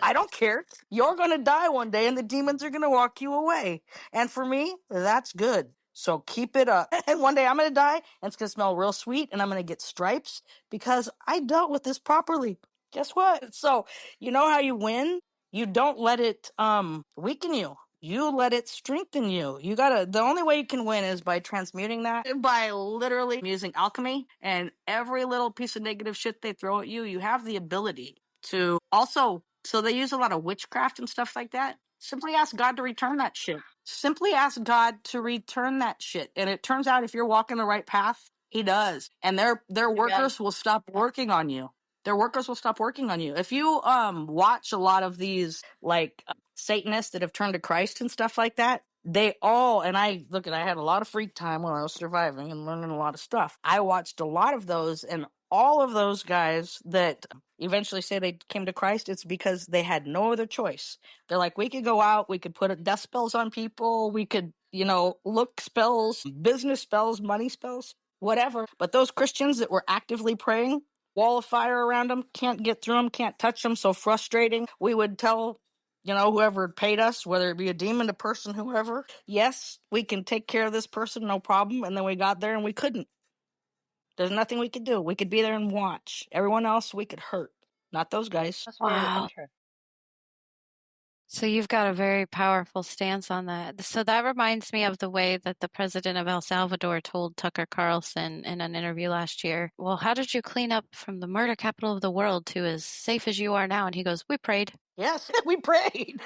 I don't care. You're going to die one day and the demons are going to walk you away. And for me, that's good. So keep it up. And one day I'm going to die and it's going to smell real sweet and I'm going to get stripes because I dealt with this properly. Guess what? So, you know how you win? You don't let it weaken you. You let it strengthen you. The only way you can win is by transmuting that, by literally using alchemy and every little piece of negative shit they throw at you. You have the ability to also, so they use a lot of witchcraft and stuff like that. Simply ask God to return that shit. Simply ask God to return that shit. And it turns out if you're walking the right path, he does. And their Amen. workers will stop working on you. Their workers will stop working on you. If you watch a lot of these like Satanists that have turned to Christ and stuff like that, they all, and I had a lot of free time while I was surviving and learning a lot of stuff. I watched a lot of those, and all of those guys that eventually say they came to Christ, it's because they had no other choice. They're like, we could go out, we could put death spells on people, we could, look spells, business spells, money spells, whatever. But those Christians that were actively praying, wall of fire around them, can't get through them, can't touch them, so frustrating. We would tell whoever paid us, whether it be a demon, a person, whoever, yes, we can take care of this person, no problem. And then we got there and we couldn't. There's nothing we could do. We could be there and watch. Everyone else we could hurt. Not those guys. That's very Wow. interesting. So you've got a very powerful stance on that. So that reminds me of the way that the president of El Salvador told Tucker Carlson in an interview last year, well, how did you clean up from the murder capital of the world to as safe as you are now? And he goes, we prayed. Yes, we prayed.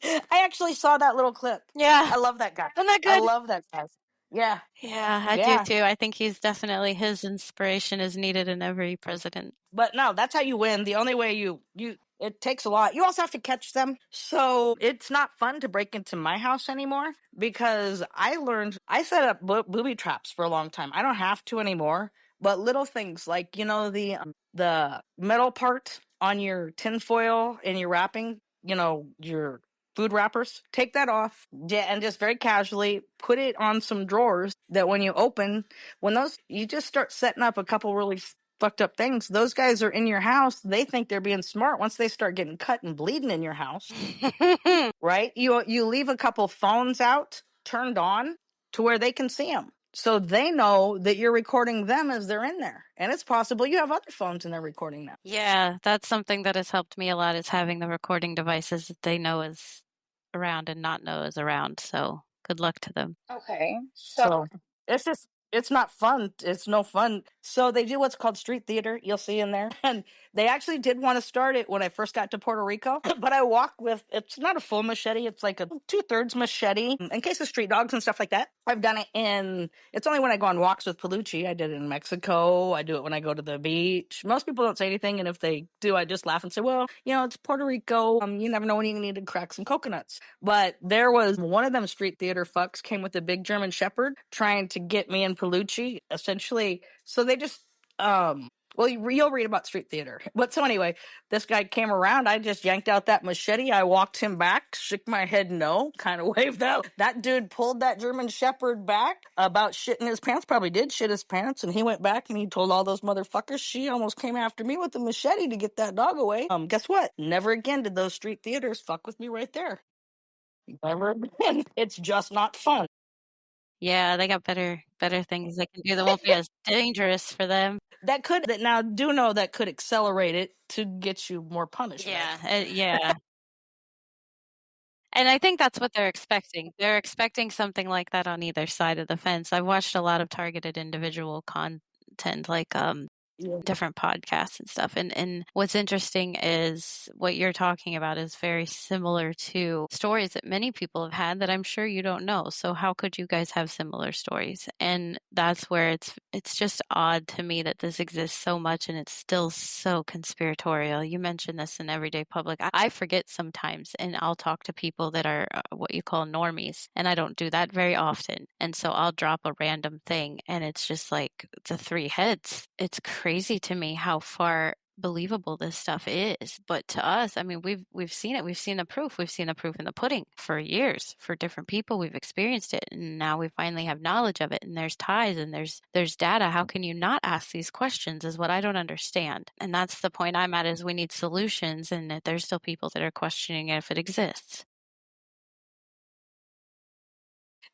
I actually saw that little clip. Yeah. I love that guy. Isn't that I good? love that guy. Yeah. Yeah, I do Yeah. too. I think he's definitely his inspiration is needed in every president. But no, that's how you win. The only way you it takes a lot. You also have to catch them. So it's not fun to break into my house anymore because I set up booby traps for a long time. I don't have to anymore. But little things like, the metal part on your tinfoil and your wrapping, your food wrappers, take that off and just very casually put it on some drawers that when you open, when those, you just start setting up a couple really fucked up things. Those guys are in your house. They think they're being smart. Once they start getting cut and bleeding in your house, right? You leave a couple phones out turned on to where they can see them. So they know that you're recording them as they're in there. And it's possible you have other phones and they're recording them. Yeah, that's something that has helped me a lot is having the recording devices that they know is around and not know is around. So good luck to them. Okay, so So it's not fun. It's no fun. So they do what's called street theater. You'll see in there. And they actually did want to start it when I first got to Puerto Rico. But I walk with, it's not a full machete. It's like a 2/3 machete in case of street dogs and stuff like that. I've done it it's only when I go on walks with Palucci. I did it in Mexico. I do it when I go to the beach. Most people don't say anything. And if they do, I just laugh and say, well, it's Puerto Rico. You never know when you need to crack some coconuts. But there was one of them street theater fucks came with a big German Shepherd trying to get me and Palucci, essentially. So they just, well, you'll read about street theater. But so anyway, this guy came around. I just yanked out that machete. I walked him back, shook my head no, kind of waved out. That dude pulled that German Shepherd back about shitting his pants. Probably did shit his pants. And he went back and he told all those motherfuckers she almost came after me with a machete to get that dog away. Guess what? Never again did those street theaters fuck with me right there. Never again. It's just not fun. Yeah, they got better things they can do that won't be as dangerous for them. That now do know that could accelerate it to get you more punishment. Yeah, yeah. And I think that's what they're expecting. They're expecting something like that on either side of the fence. I've watched a lot of targeted individual content, like Yeah. different podcasts and stuff. And what's interesting is what you're talking about is very similar to stories that many people have had that I'm sure you don't know. So how could you guys have similar stories? And that's where it's just odd to me that this exists so much and it's still so conspiratorial. You mentioned this in everyday public. I forget sometimes and I'll talk to people that are what you call normies, and I don't do that very often. And so I'll drop a random thing and it's just like the three heads. It's crazy to me how far believable this stuff is. But to us, I mean, we've seen it. We've seen the proof. We've seen the proof in the pudding for years. For different people, we've experienced it, and now we finally have knowledge of it. And there's ties, and there's data. How can you not ask these questions? Is what I don't understand. And that's the point I'm at. Is we need solutions, and that there's still people that are questioning if it exists.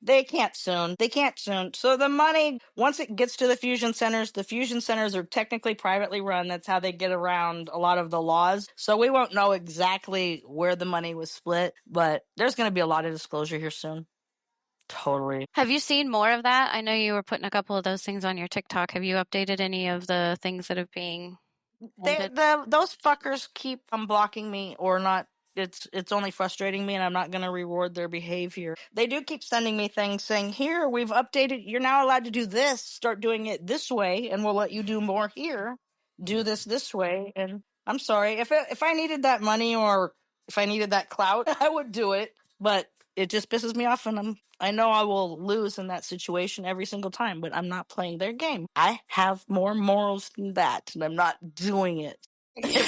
They can't soon. They can't soon. So the money, once it gets to the fusion centers are technically privately run. That's how they get around a lot of the laws. So we won't know exactly where the money was split, but there's going to be a lot of disclosure here soon. Totally. Have you seen more of that? I know you were putting a couple of those things on your TikTok. Have you updated any of the things that are being ended? Those fuckers keep blocking me or not. It's only frustrating me, and I'm not going to reward their behavior. They do keep sending me things saying, here, we've updated, you're now allowed to do this, start doing it this way, and we'll let you do more here, do this way. And I'm sorry, if I needed that money or if I needed that clout, I would do it, but it just pisses me off, and I know I will lose in that situation every single time, but I'm not playing their game. I have more morals than that, and I'm not doing it.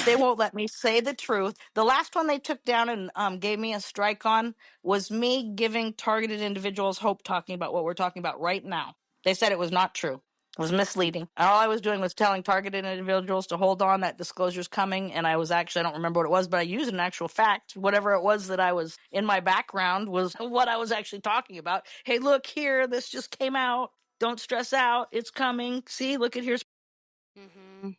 They won't let me say the truth. The last one they took down and gave me a strike on was me giving targeted individuals hope talking about what we're talking about right now. They said it was not true. It was misleading. All I was doing was telling targeted individuals to hold on, that disclosure's coming, and I was actually, I don't remember what it was, but I used an actual fact. Whatever it was that I was in my background was what I was actually talking about. Hey, look here, this just came out. Don't stress out. It's coming. See, look at here's. Mm-hmm.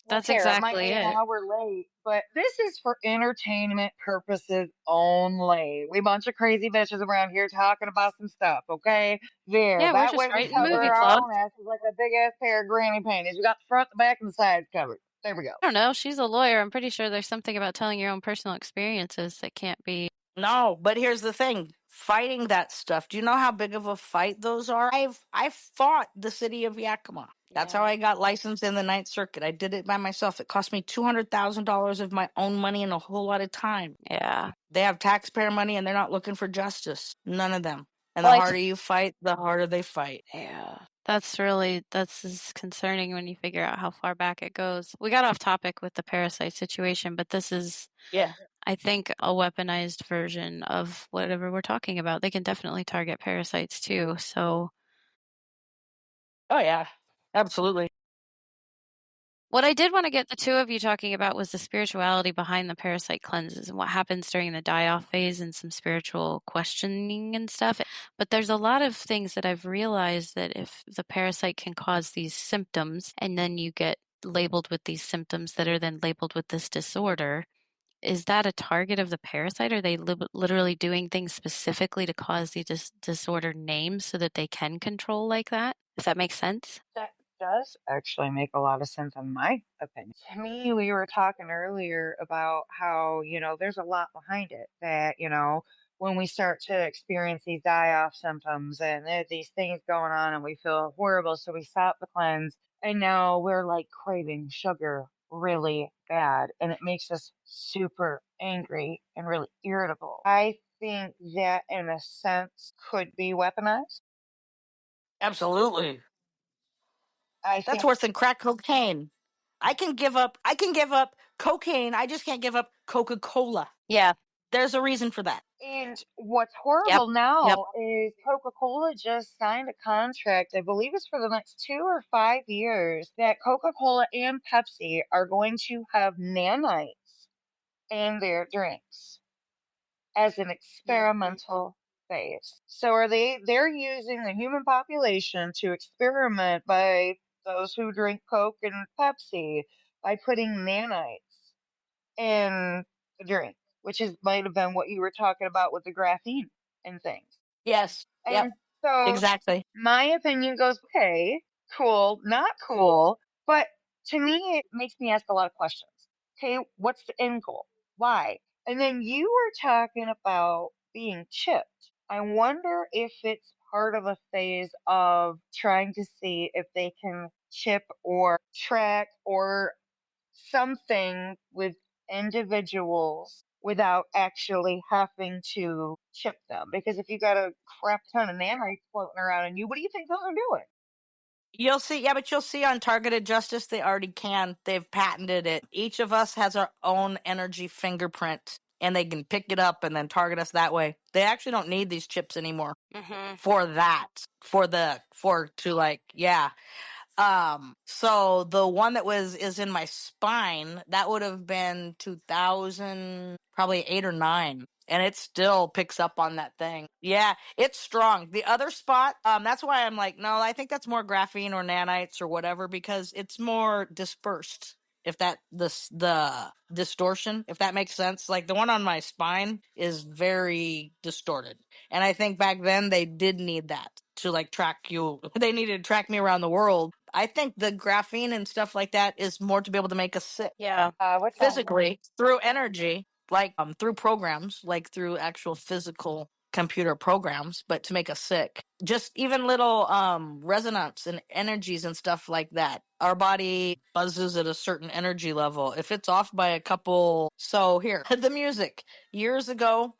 well, That's here I might exactly be an it. hour late, but this is for entertainment purposes only. We bunch of crazy bitches around here talking about some stuff, okay? There, Yeah, we're that just way we writing cover movie our plot. own asses like a big ass pair of granny panties. We got the front, the back, and the sides covered. There we go. I don't know. She's a lawyer. I'm pretty sure there's something about telling your own personal experiences that can't be. No, but here's the thing. fighting that stuff. Do you know how big of a fight those are? I fought the city of Yakima. That's how Yeah. I got licensed in the Ninth Circuit. I did it by myself. It cost me $200,000 of my own money and a whole lot of time. Yeah. They have taxpayer money and they're not looking for justice. None of them. And the Well, harder you fight, the harder they fight. yeah. That's is concerning when you figure out how far back it goes. We got off topic with the parasite situation, but this is, Yeah. I think, a weaponized version of whatever we're talking about. They can definitely target parasites too. So, Oh yeah. Absolutely. what I did want to get the two of you talking about was the spirituality behind the parasite cleanses and what happens during the die-off phase and some spiritual questioning and stuff. But there's a lot of things that I've realized that if the parasite can cause these symptoms and then you get labeled with these symptoms that are then labeled with this disorder, is that a target of the parasite? Are they literally doing things specifically to cause the disorder names so that they can control like that? If that makes sense? That does actually make a lot of sense in my opinion. To me, we were talking earlier about how, there's a lot behind it that, when we start to experience these die off symptoms and there's these things going on and we feel horrible, so we stop the cleanse and now we're like craving sugar really bad and it makes us super angry and really irritable. I think that in a sense could be weaponized. Absolutely. I That's think. worse than crack cocaine. I can give up cocaine. I just can't give up Coca-Cola. Yeah. There's a reason for that. And what's Yep. horrible Yep. now is Coca-Cola just signed a contract, I believe it's for the next 2 or 5 years, that Coca-Cola and Pepsi are going to have nanites in their drinks as an Mhm. experimental phase. So they're using the human population to experiment by those who drink Coke and Pepsi by putting nanites in the drink, which is might have been what you were talking about with the graphene and things. Yes. Yep. And so Exactly. my opinion goes, okay, cool, not cool. But to me, it makes me ask a lot of questions. Okay, what's the end goal? Why? And then you were talking about being chipped. I wonder if it's part of a phase of trying to see if they can chip or track or something with individuals without actually having to chip them. Because if you got a crap ton of nanites floating around in you, what do you think those are doing? You'll see, yeah, but you'll see on Targeted Justice, they already can. They've patented it. Each of us has our own energy fingerprint, and they can pick it up and then target us that way. They actually don't need these chips anymore Mhm. for that. Yeah. So the one that is in my spine, that would have been 2000, probably 8 or 9. And it still picks up on that thing. Yeah, it's strong. The other spot, that's why I'm like, no, I think that's more graphene or nanites or whatever, because it's more dispersed. If that the distortion, if that makes sense. Like the one on my spine is very distorted. And I think back then they did need that to like track you. They needed to track me around the world. I think the graphene and stuff like that is more to be able to make us sick Yeah. Which I physically through energy, like through programs, like through actual physical computer programs, but to make us sick. Just even little resonance and energies and stuff like that. Our body buzzes at a certain energy level. If it's off by a couple, so here, the music. Years ago,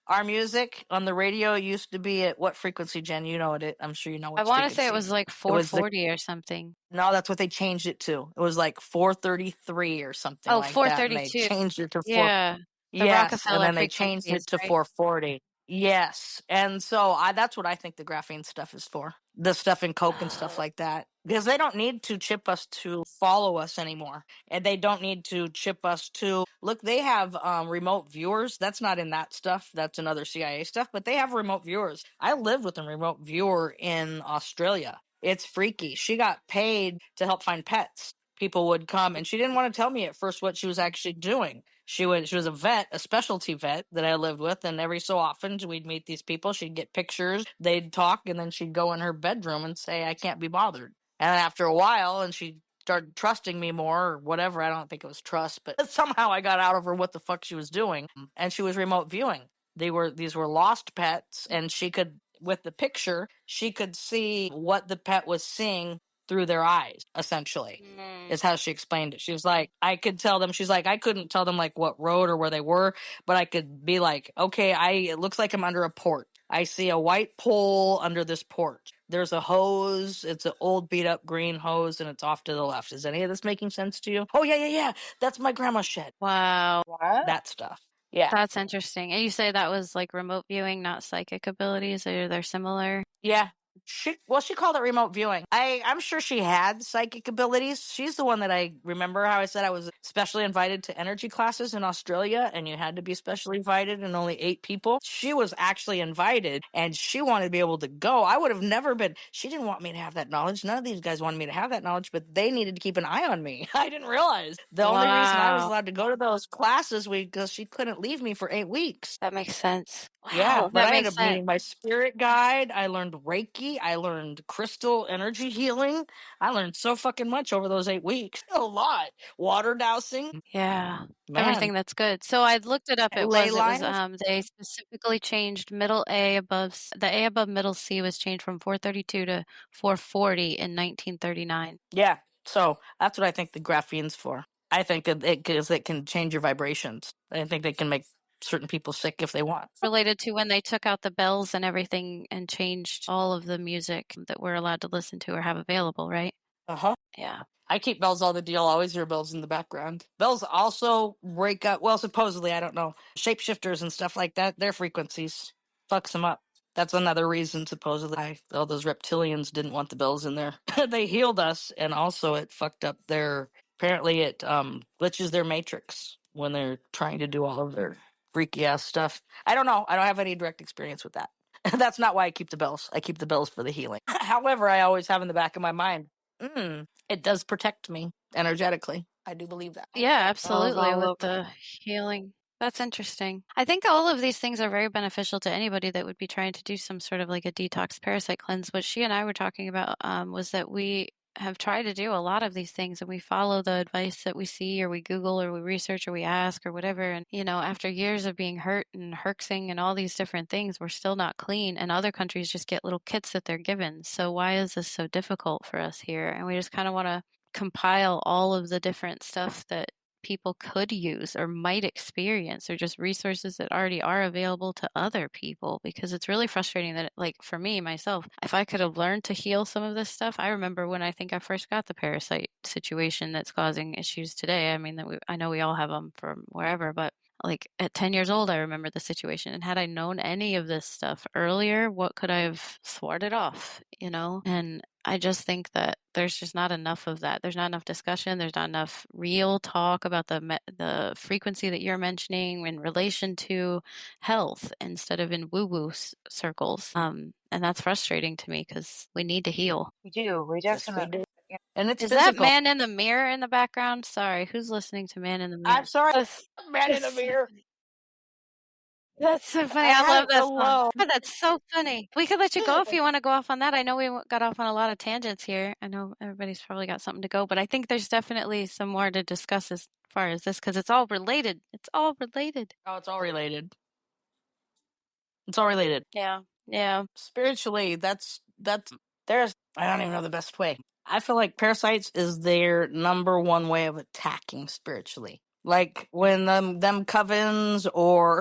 our music on the radio used to be at what frequency, Jen? You know it. I'm sure you know I which want to say it frequency. was like It was the 440 or something. no, that's what they changed it to. It was like 433 or something Oh, like that, and they 432. changed it to 4. Yeah. The Yes, and Rockefeller then they changed frequencies, it to right? 440. Yes. And so that's what I think the graphene stuff is for. The stuff in Coke and stuff like that. Because they don't need to chip us to follow us anymore. And they don't need to chip us to look, they have remote viewers. That's not in that stuff. That's another CIA stuff, but they have remote viewers. I lived with a remote viewer in Australia. It's freaky. She got paid to help find pets. People would come and she didn't want to tell me at first what she was actually doing. She was a vet, a specialty vet that I lived with, and every so often we'd meet these people. She'd get pictures, they'd talk, and then she'd go in her bedroom and say, "I can't be bothered." And after a while, and she started trusting me more or whatever. I don't think it was trust, but somehow I got out of her what the fuck she was doing, and she was remote viewing. These were lost pets, and she could, with the picture, she could see what the pet was seeing through their eyes, essentially, Mm. is how she explained it. She was like, I could tell them, she's like, I couldn't tell them like what road or where they were, but I could be like, okay, it looks like I'm under a porch. I see a white pole under this porch. There's a hose. It's an old beat up green hose, and it's off to the left. Is any of this making sense to you? Oh, yeah, yeah, yeah. That's my grandma's shed. Wow. What? That stuff. Yeah. That's interesting. And you say that was like remote viewing, not psychic abilities, or they're similar? Yeah. She called it remote viewing. I'm sure she had psychic abilities. She's the one that I remember how I said I was specially invited to energy classes in Australia, and you had to be specially invited and only 8 people. She was actually invited and she wanted to be able to go. I would have never been. She didn't want me to have that knowledge. None of these guys wanted me to have that knowledge, but they needed to keep an eye on me. I didn't realize the only reason I was Wow. allowed to go to those classes was because she couldn't leave me for 8 weeks. That makes sense. Yeah, Wow, but that I ended makes up sense. meeting my spirit guide. I learned Reiki. I learned crystal energy healing. I learned so fucking much over those 8 weeks. A lot. Water dousing. Yeah. Man. Everything that's good. So I looked it up. Ley It was lines. they specifically changed middle A above the A above middle C was changed from 432 to 440 in 1939. Yeah. So that's what I think the graphene's for. I think because it can change your vibrations. I think they can make certain people sick if they want. Related to when they took out the bells and everything and changed all of the music that we're allowed to listen to or have available, right? Uh-huh. Yeah. I keep bells all the deal. Always hear bells in the background. Bells also break up. Well, supposedly, I don't know. Shapeshifters and stuff like that, their frequencies fucks them up. That's another reason, supposedly, all those reptilians didn't want the bells in there. They healed us, and also it fucked up their. Apparently, it glitches their matrix when they're trying to do all of their freaky ass stuff. I don't know. I don't have any direct experience with that. That's not why I keep the bells. I keep the bells for the healing. However, I always have in the back of my mind. It does protect me energetically. I do believe that. Yeah, Bells absolutely, all with over. the healing. That's interesting. I think all of these things are very beneficial to anybody that would be trying to do some sort of like a detox parasite cleanse. What she and I were talking about was that we have tried to do a lot of these things and we follow the advice that we see or we Google or we research or we ask or whatever. And, you know, after years of being hurt and herxing and all these different things, we're still not clean. And other countries just get little kits that they're given. So why is this so difficult for us here? And we just kind of want to compile all of the different stuff that people could use or might experience or just resources that already are available to other people because it's really frustrating that like for me myself if I could have learned to heal some of this stuff. I remember when I think I first got the parasite situation that's causing issues today. I mean I know we all have them from wherever, but like at 10 years old I remember the situation, and had I known any of this stuff earlier, what could I have thwarted off, you know? And I just think that there's just not enough of that. There's not enough discussion. There's not enough real talk about the frequency that you're mentioning in relation to health instead of in woo-woo circles. And that's frustrating to me because we need to heal. We do. We Yes, we definitely. do. And it's Is that physical. man in the mirror in the background? Sorry, who's listening to man in the I'm mirror? sorry, That's, man in the that's mirror. That's so funny. I I had love it that real song. low. God, that's so funny. We could let you go if you want to go off on that. I know we got off on a lot of tangents here. I know everybody's probably got something to go, but I think there's definitely some more to discuss as far as this because it's all related. It's all related. Oh, it's all related. It's all related. Yeah. Yeah. Spiritually, that's there's I don't even know the best way. I feel like parasites is their number one way of attacking spiritually. Like when them covens or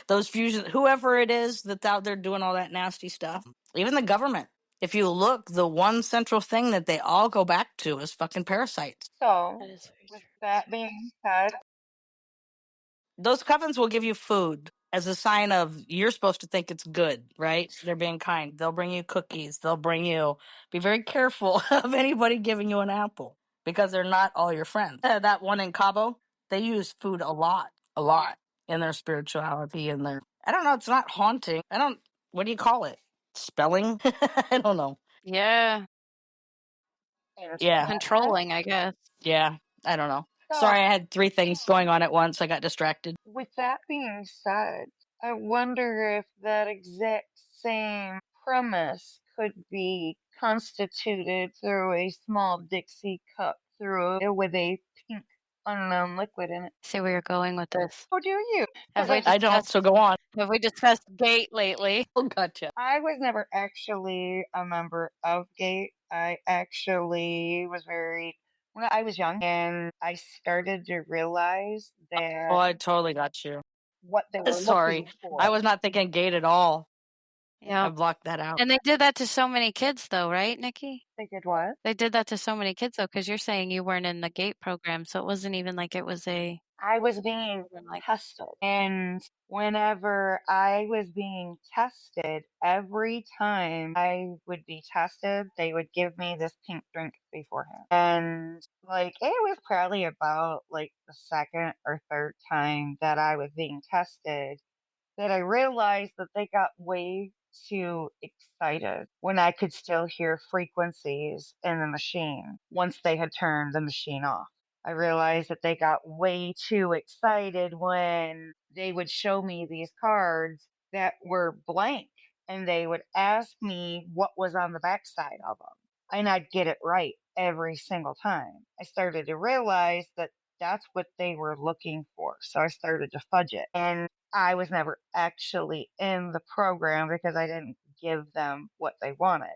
those fusion whoever it is that's out there doing all that nasty stuff. Even the government. If you look, the one central thing that they all go back to is fucking parasites. So, That is very with true. that being said, Those covens will give you food as a sign of you're supposed to think it's good, right? They're being kind. They'll bring you cookies. They'll bring you, be very careful of anybody giving you an apple because they're not all your friends. That one in Cabo, they use food a lot in their spirituality and their, I don't know, it's not haunting. What do you call it? Spelling? I don't know. Yeah. Yeah. enchantment. Controlling, I guess. Yeah. I don't know. So, Sorry, I had 3 things going on at once. I got distracted. with that being said, I wonder if that exact same premise could be constituted through a small Dixie cup through with a pink unknown liquid in it. See where you're going with this. How do you? Have Because we I don't, discussed so go on. have we discussed gate lately? Oh, gotcha. I was never actually a member of Gate. I actually was very, when I was young and I started to realize Oh, that I totally got you. what they were Sorry. looking for. I was not thinking gate at all. I Yeah. blocked that out. And they did that to so many kids though, right, Nikki? They did what? They did that to so many kids though, because you're saying you weren't in the GATE program, so it wasn't even like it was a I was being wasn't like tested. And whenever I was being tested, every time I would be tested, they would give me this pink drink beforehand. And like it was probably about like the second or third time that I was being tested that I realized that they got way too excited when I could still hear frequencies in the machine once they had turned the machine off. I realized that they got way too excited when they would show me these cards that were blank and they would ask me what was on the backside of them. And I'd get it right every single time. I started to realize that that's what they were looking for. So I started to fudge it. And I was never actually in the program because I didn't give them what they wanted.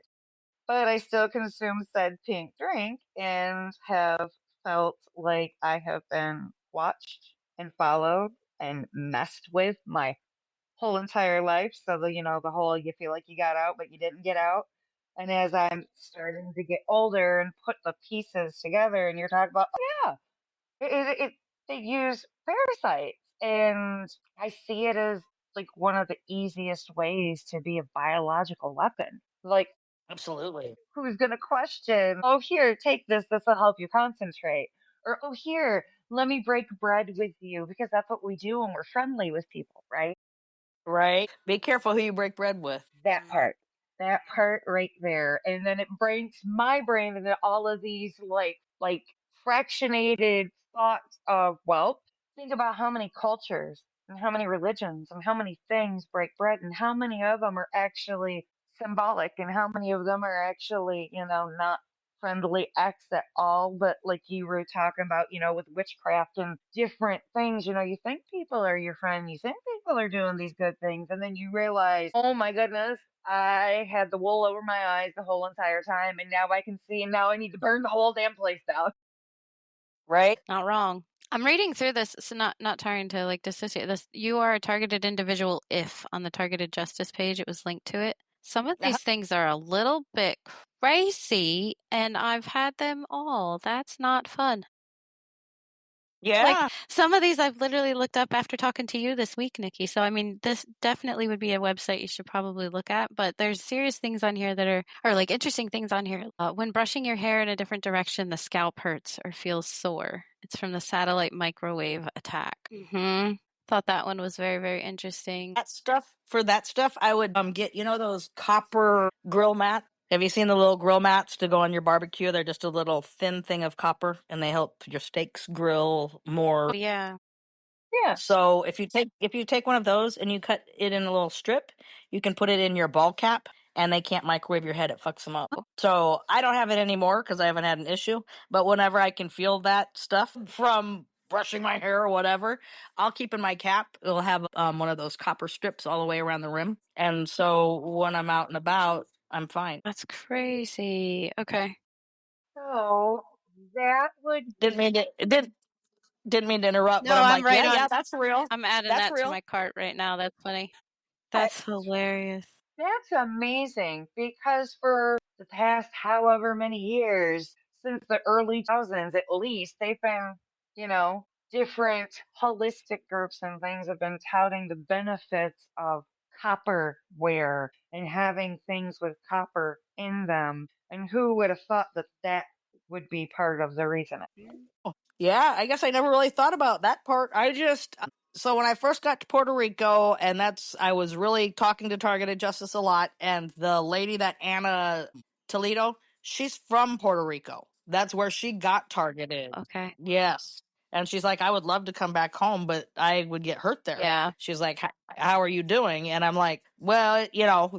But I still consumed said pink drink and have felt like I have been watched and followed and messed with my whole entire life. So the whole you feel like you got out, but you didn't get out. And as I'm starting to get older and put the pieces together, and you're talking about, oh yeah, they use parasites, and I see it as like one of the easiest ways to be a biological weapon. Like, Absolutely. who's gonna question? Oh, here, take this. This will help you concentrate. Or oh, here, let me break bread with you because that's what we do when we're friendly with people, right? Right. Be careful who you break bread with. That part. That part right there. And then it breaks my brain into all of these like fractionated thoughts of, well, think about how many cultures and how many religions and how many things break bread and how many of them are actually symbolic and how many of them are actually, not friendly acts at all, but like you were talking about, with witchcraft and different things, you think people are your friend, you think people are doing these good things, and then you realize, oh my goodness, I had the wool over my eyes the whole entire time, and now I can see, and now I need to burn the whole damn place down. Right. not wrong. I'm reading through this, so not trying to like dissociate this. You are a targeted individual if on the targeted justice page it was linked to it. Some of Uh-huh. these things are a little bit crazy, and I've had them all. That's not fun. Like Yeah. some of these I've literally looked up after talking to you this week, Nikki. So I mean, this definitely would be a website you should probably look at. But there's serious things on here that are like interesting things on here. When brushing your hair in a different direction, the scalp hurts or feels sore. It's from the satellite microwave attack. Thought that one was very, very interesting. That stuff, I would get, those copper grill mat. Have you seen the little grill mats to go on your barbecue? They're just a little thin thing of copper and they help your steaks grill more. Oh, yeah. Yeah. So if you take one of those and you cut it in a little strip, you can put it in your ball cap and they can't microwave your head. It fucks them up. Oh. So I don't have it anymore because I haven't had an issue. But whenever I can feel that stuff from brushing my hair or whatever, I'll keep in my cap. It'll have one of those copper strips all the way around the rim. And so when I'm out and about, I'm fine. That's crazy. Okay. So that would Didn't be mean to, it didn't mean to interrupt, No, but I'm I'm like, right on. yeah, that's real. I'm adding That's that to real. my cart right now. That's funny. uh, That's hilarious. that's amazing because for the past however many years, since the early 2000s at least, they've been, different holistic groups and things have been touting the benefits of copper ware and having things with copper in them. And who would have thought that that would be part of the reason? Yeah, I guess I never really thought about that part. So when I first got to Puerto Rico, and I was really talking to Targeted Justice a lot, and the lady that Anna Toledo, she's from Puerto Rico. That's where she got targeted. Okay. Yes. And she's like, I would love to come back home, but I would get hurt there. Yeah. She's like, how are you doing? And I'm like, well,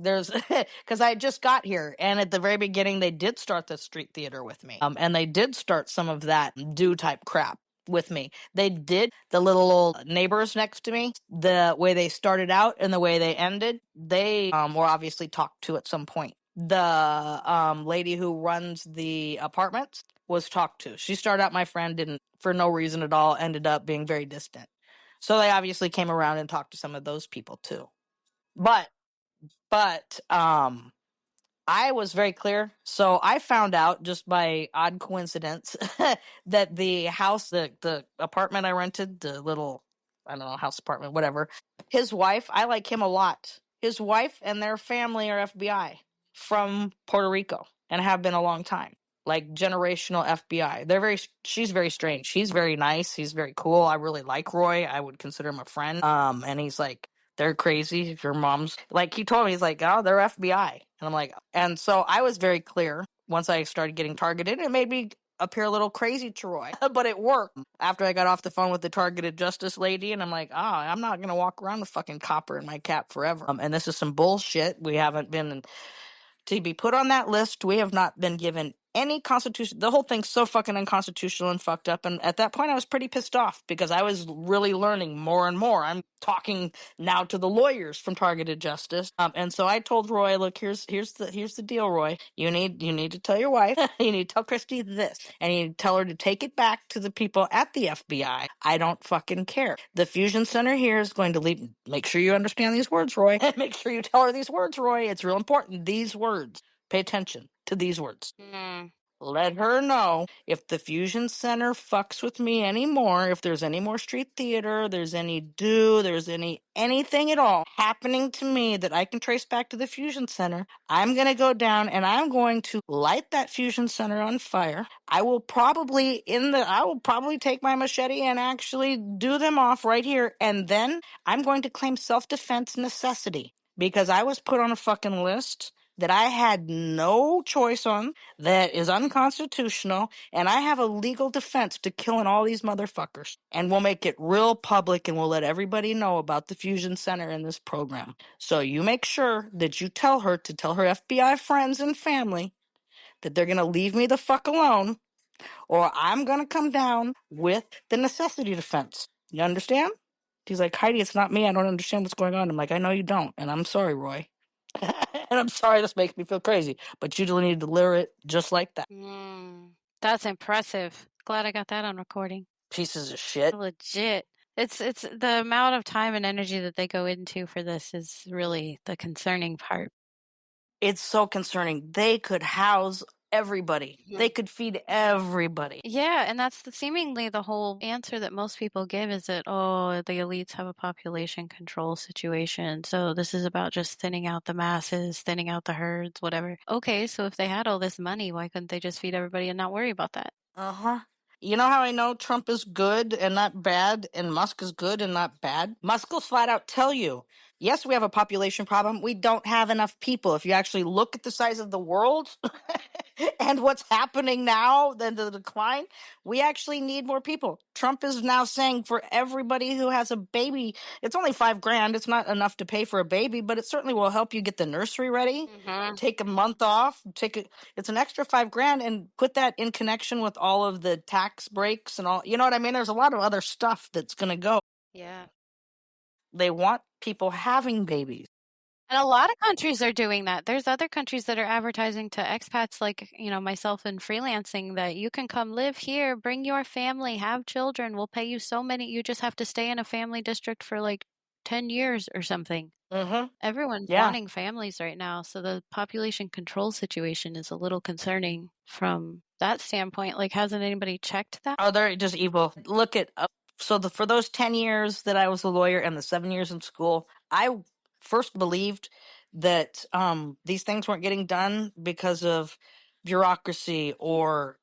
there's, because I just got here. And at the very beginning, they did start the street theater with me. And they did start some of that do type crap. with me. They did. The little old neighbors next to me, the way they started out and the way they ended, they were obviously talked to at some point. The lady who runs the apartments was talked to. She started out my friend, didn't for no reason at all, ended up being very distant. So they obviously came around and talked to some of those people too. But I was very clear. So I found out just by odd coincidence that the house, the apartment I rented, the little, I don't know, house apartment, whatever, his wife, I like him a lot. His wife and their family are FBI from Puerto Rico and have been a long time. Like generational FBI. She's very strange. She's very nice. He's very cool. I really like Roy. I would consider him a friend. And he's like, they're crazy. If your mom's like, he told me, he's like, oh, they're FBI. And I'm like, and so I was very clear once I started getting targeted. It made me appear a little crazy to Roy, but it worked. After I got off the phone with the targeted justice lady, and I'm like, I'm not going to walk around with fucking copper in my cap forever. And this is some bullshit. We haven't been to be put on that list. We have not been given any constitution. The whole thing's so fucking unconstitutional and fucked up. And at that point, I was pretty pissed off because I was really learning more and more. I'm talking now to the lawyers from Targeted Justice, and so I told Roy, look, here's the deal, Roy. You need to tell your wife. You need to tell Christy this, and you need to tell her to take it back to the people at the FBI. I don't fucking care. The Fusion Center here is going to leave. Make sure you understand these words, Roy. Make sure you tell her these words, Roy. It's real important. These words. Pay attention to these words. Let her know if the Fusion Center fucks with me anymore, if there's any more street theater, there's anything at all happening to me that I can trace back to the Fusion Center, I'm going to go down and I'm going to light that Fusion Center on fire. I will probably take my machete and actually do them off right here. And then I'm going to claim self-defense necessity because I was put on a fucking list that I had no choice on, that is unconstitutional, and I have a legal defense to killing all these motherfuckers. And we'll make it real public and we'll let everybody know about the Fusion Center in this program. So you make sure that you tell her to tell her FBI friends and family that they're going to leave me the fuck alone, or I'm going to come down with the necessity defense. You understand? He's like, Heidi, it's not me. I don't understand what's going on. I'm like, I know you don't. And I'm sorry, Roy. And I'm sorry this makes me feel crazy, but you need to deliver it just like that. That's impressive. Glad I got that on recording. Pieces of shit. Legit. It's the amount of time and energy that they go into for this is really the concerning part. It's so concerning. They could house everybody. They could feed everybody. Yeah, and that's seemingly the whole answer that most people give is that, the elites have a population control situation. So this is about just thinning out the masses, thinning out the herds, whatever. Okay, so if they had all this money, why couldn't they just feed everybody and not worry about that? You know how I know Trump is good and not bad, and Musk is good and not bad? Musk will flat out tell you, yes, we have a population problem. We don't have enough people. If you actually look at the size of the world and what's happening now, then the decline, we actually need more people. Trump is now saying for everybody who has a baby, it's only $5,000. It's not enough to pay for a baby, but it certainly will help you get the nursery ready. Take a month off. It's an extra $5,000, and put that in connection with all of the tax breaks and all. You know what I mean? There's a lot of other stuff that's going to go. Yeah. They want people having babies. And a lot of countries are doing that. There's other countries that are advertising to expats like, myself in freelancing that you can come live here, bring your family, have children. We'll pay you so many. You just have to stay in a family district for like 10 years or something. Everyone's wanting families right now. So the population control situation is a little concerning from that standpoint. Like, hasn't anybody checked that? Oh, they're just evil. Look at, for those 10 years that I was a lawyer and the 7 years in school, I first believed that these things weren't getting done because of bureaucracy or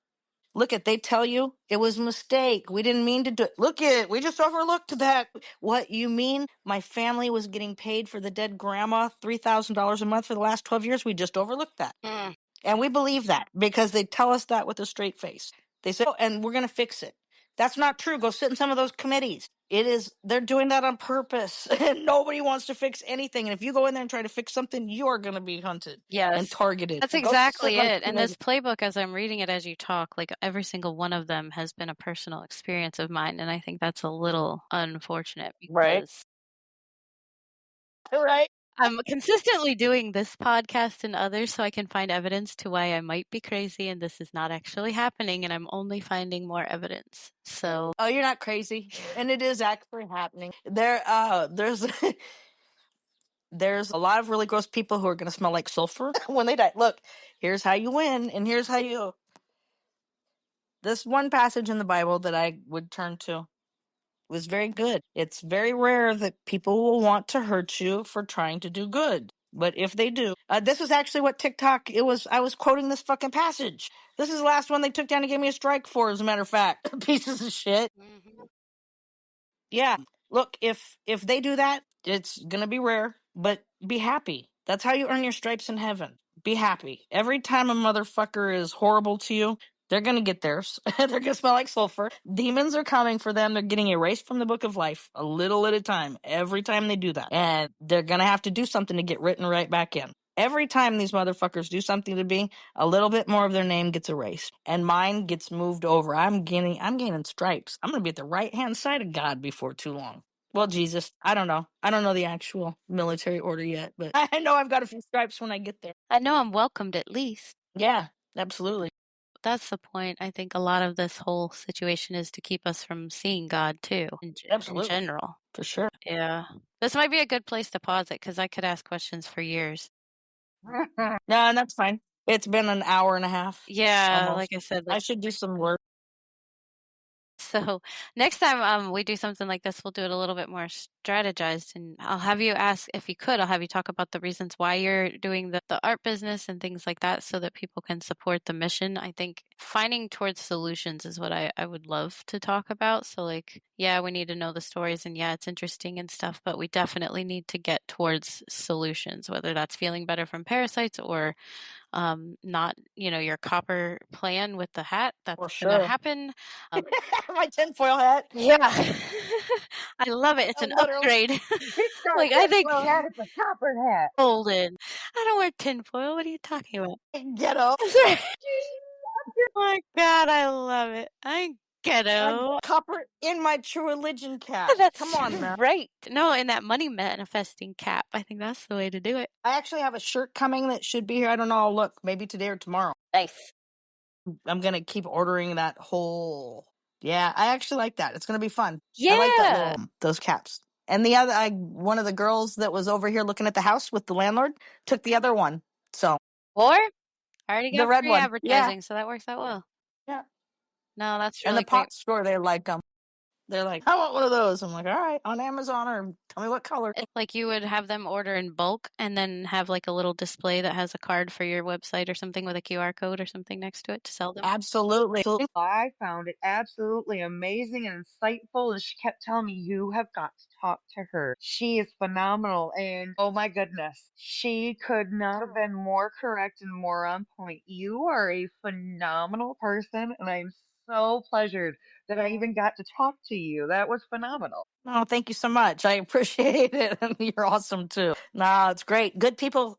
they tell you it was a mistake. We didn't mean to do it. We just overlooked that. What you mean? My family was getting paid for the dead grandma $3,000 a month for the last 12 years. We just overlooked that. And we believe that because they tell us that with a straight face. They say, and we're going to fix it. That's not true. Go sit in some of those committees. It is, they're doing that on purpose. And nobody wants to fix anything. And if you go in there and try to fix something, you are going to be hunted and Yes. targeted. That's Go sit exactly like it. And this playbook, as I'm reading it as you talk, like every single one of them has been a personal experience of mine. And I think that's a little unfortunate right, because right. I'm consistently doing this podcast and others so I can find evidence to why I might be crazy and this is not actually happening. And I'm only finding more evidence. So, Oh, you're not crazy, and it is actually happening. There's there's a lot of really gross people who are going to smell like sulfur when they die. Look, here's how you win, and here's how you. This one passage in the Bible that I would turn to was very good. It's very rare that people will want to hurt you for trying to do good. But if they do, this is actually what TikTok, it was, I was quoting this fucking passage. This is the last one they took down and gave me a strike for, as a matter of fact. Pieces of shit. mhm. Yeah. Look, if they do that, it's gonna be rare, but be happy. That's how you earn your stripes in heaven. Be happy. Every time a motherfucker is horrible to you, they're gonna get theirs. They're gonna smell like sulfur. Demons are coming for them. They're getting erased from the book of life a little at a time. Every time they do that, and they're gonna have to do something to get written right back in. Every time these motherfuckers do something to me, a little bit more of their name gets erased and mine gets moved over. I'm gaining stripes. I'm going to be at the right hand side of God before too long. Well, Jesus, I don't know. I don't know the actual military order yet, but I know I've got a few stripes when I get there. I know I'm welcomed at least. Yeah, absolutely. That's the point. I think a lot of this whole situation is to keep us from seeing God too, in Absolutely. general. For sure. Yeah. This might be a good place to pause it because I could ask questions for years. No, that's fine. It's been an hour and a half Yeah, almost. like I said, I should do some work. so next time we do something like this, we'll do it a little bit more strategized, and I'll have you ask if you could. I'll have you talk about the reasons why you're doing the art business and things like that, so that people can support the mission. I think finding towards solutions is what I would love to talk about. So like, yeah, we need to know the stories, and yeah, it's interesting and stuff, but we definitely need to get towards solutions, whether that's feeling better from parasites or not, your copper plan with the hat. That's For gonna sure. happen. Um, My tinfoil hat. yeah. I love it. It's an Literally. upgrade. It's not a Like, I think tinfoil hat, it's a copper hat. golden. I don't wear tinfoil. What are you talking about? Ghetto. That's right. Oh my God, I love it. I'm ghetto. Copper in my true religion cap. Come That's on, man. right. No, and that money manifesting cap. I think that's the way to do it. I actually have a shirt coming that should be here. I don't know. I'll look. Maybe today or tomorrow. Nice. I'm gonna keep ordering that whole. Yeah, I actually like that. It's gonna be fun. I like that Yeah. little those caps. And the other, one of the girls that was over here looking at the house with the landlord took the other one. So Or I already the got red free one. Yeah, advertising, so that works out well. yeah. No, that's And the really great. pot store, they like them. They're like, I want one of those. I'm like, all right, on Amazon or tell me what color. It's like you would have them order in bulk and then have like a little display that has a card for your website or something with a QR code or something next to it to sell them. Absolutely. I found it absolutely amazing and insightful, and she kept telling me, "You have got to talk to her. She is phenomenal." And oh my goodness, she could not have been more correct and more on point. You are a phenomenal person, and I'm so pleasured that I even got to talk to you. That was phenomenal. Oh, thank you so much. I appreciate it. And you're awesome too. No, it's great. Good people.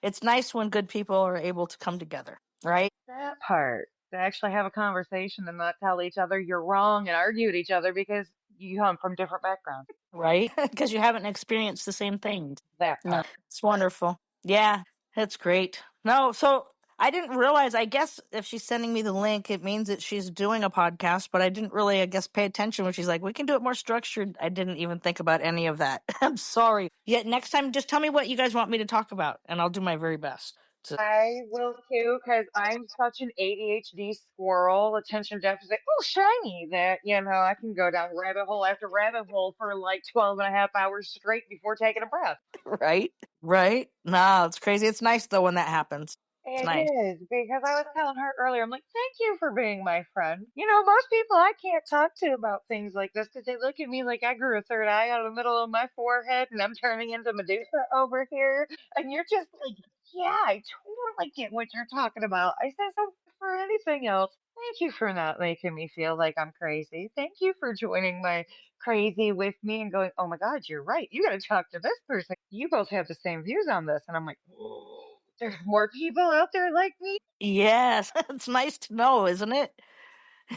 It's nice when good people are able to come together, right? That part. To actually have a conversation and not tell each other you're wrong and argue at each other because you come from different backgrounds. Right? Because you haven't experienced the same things. That No, part. it's wonderful. Yeah, it's great. No, so I didn't realize, I guess if she's sending me the link, it means that she's doing a podcast, but I didn't really, I guess, pay attention when she's like, we can do it more structured. I didn't even think about any of that. I'm sorry. Yet next time, just tell me what you guys want me to talk about, and I'll do my very best. I will too, because I'm such an ADHD squirrel, attention deficit, oh, shiny, that, I can go down rabbit hole after rabbit hole for like 12 and a half hours straight before taking a breath. Right? Right? No, it's crazy. It's nice though when that happens. It's It nice. is, because I was telling her earlier, I'm like, thank you for being my friend. Most people I can't talk to about things like this because they look at me like I grew a third eye out of the middle of my forehead and I'm turning into Medusa over here. And you're just like, yeah, I totally get what you're talking about. I said, so for anything else, Thank you for not making me feel like I'm crazy. Thank you for joining my crazy with me and going, oh my God, you're right. You got to talk to this person. You both have the same views on this. And I'm like, oh, there's more people out there like me. Yes, it's nice to know, isn't it?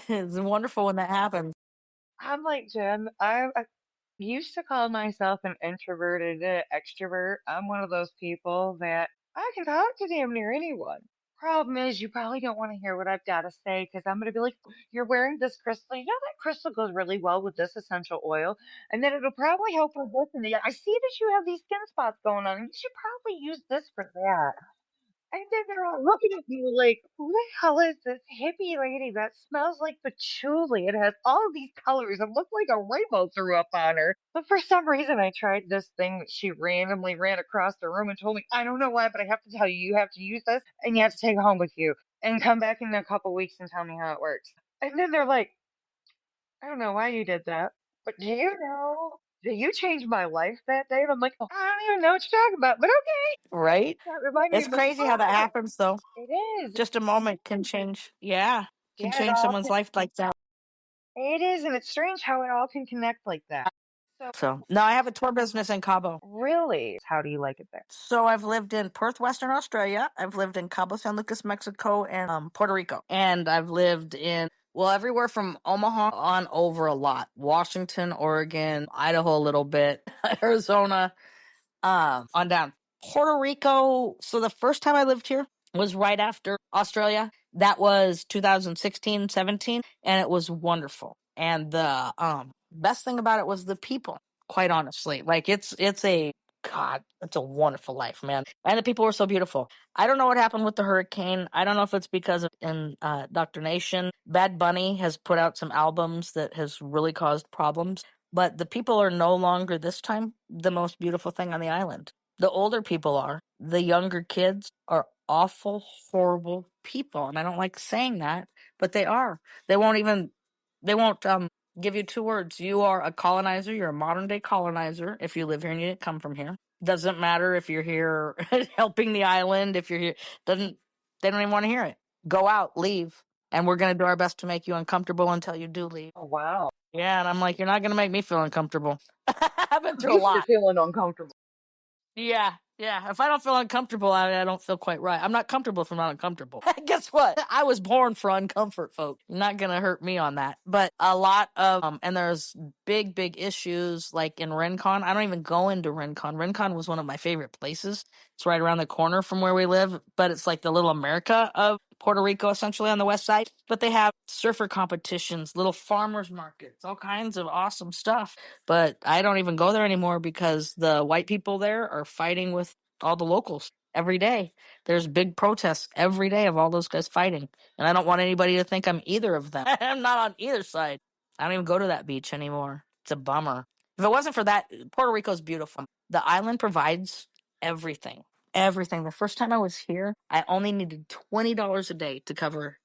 It's wonderful when that happens. I'm like, Jen, I used to call myself an introverted extrovert. I'm one of those people that I can talk to damn near anyone. Problem is, you probably don't want to hear what I've got to say because I'm going to be like, you're wearing this crystal. You know that crystal goes really well with this essential oil, and then it'll probably help with this. And I see that you have these skin spots going on, and you should probably use this for that. And then they're all looking at me like, who the hell is this hippie lady that smells like patchouli? It has all these colors and looks like a rainbow threw up on her. But for some reason, I tried this thing that she randomly ran across the room and told me, I don't know why, but I have to tell you, you have to use this and you have to take it home with you and come back in a couple weeks and tell me how it works. And then they're like, I don't know why you did that, but do you know that you changed my life that day? And I'm like, I don't even know what you're talking about, but okay. Right? That reminded me It's of this crazy how that moment. happens, though. It is. Just a moment can change. Yeah, can Yeah, it change all someone's can, life like that. it is, and it's strange how it all can connect like that. So, So, no, I have a tour business in Cabo. really, how do you like it there? So I've lived in Perth, Western Australia. I've lived in Cabo San Lucas, Mexico, and Puerto Rico. And I've lived in, well, everywhere from Omaha on over a lot. Washington, Oregon, Idaho a little bit, Arizona, on down. Puerto Rico. So the first time I lived here was right after Australia. That was 2016, 17, and it was wonderful. And the best thing about it was the people, quite honestly. Like it's a God, it's a wonderful life, man. And the people were so beautiful. I don't know what happened with the hurricane. I don't know if it's because of indoctrination. Bad Bunny has put out some albums that has really caused problems. But the people are no longer this time the most beautiful thing on the island. The older people are. The younger kids are awful, horrible people. And I don't like saying that, but they are. They won't even, they won't give you two words. You are a colonizer. You're a modern day colonizer if you live here and you didn't come from here. Doesn't matter if you're here helping the island, if you're here, doesn't, they don't even want to hear it. Go out, leave. And we're going to do our best to make you uncomfortable until you do leave. Oh, wow. Yeah, and I'm like, you're not gonna make me feel uncomfortable. I've been I'm through a used to lot. feeling uncomfortable. Yeah, yeah. If I don't feel uncomfortable, I don't feel quite right. I'm not comfortable if I'm not uncomfortable. Guess what? I was born for uncomfort, folks. You're not gonna hurt me on that. But a lot of and there's big issues like in Rincon. I don't even go into Rincon. Rincon was one of my favorite places. It's right around the corner from where we live, but it's like the little America of Puerto Rico, essentially on the west side. But they have surfer competitions, little farmers markets, all kinds of awesome stuff. But I don't even go there anymore because the white people there are fighting with all the locals every day. There's big protests every day of all those guys fighting. And I don't want anybody to think I'm either of them. I'm not on either side. I don't even go to that beach anymore. It's a bummer. If it wasn't for that, Puerto Rico's beautiful. The island provides everything. Everything. The first time I was here, I only needed $20 a day to cover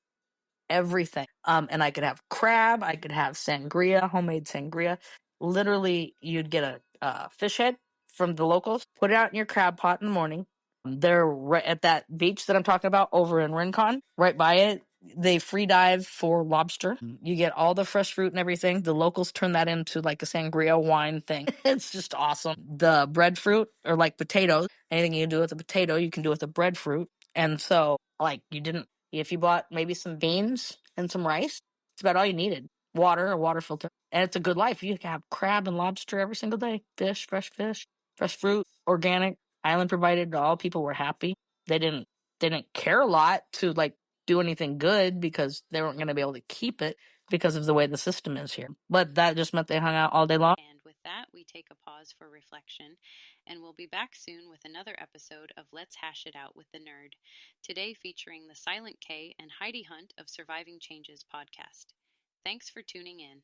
everything. And I could have crab, I could have sangria, homemade sangria. Literally, you'd get a fish head from the locals, put it out in your crab pot in the morning. They're right at that beach that I'm talking about over in Rincon, right by it. They free dive for lobster. You get all the fresh fruit and everything. The locals turn that into like a sangria wine thing. It's just awesome. The breadfruit or like potatoes, anything you can do with a potato, you can do with a breadfruit. And so, like, you didn't, if you bought maybe some beans and some rice, it's about all you needed. Water, a water filter. And it's a good life. You can have crab and lobster every single day. Fish, fresh fruit, organic, island provided. All people were happy. They didn't care a lot to like do anything good because they weren't going to be able to keep it because of the way the system is here. But that just meant they hung out all day long. And with that, we take a pause for reflection, and we'll be back soon with another episode of Let's Hash It Out with the Nerd. Today featuring the Silent K and Heidi Hunt of Surviving Changes podcast. Thanks for tuning in.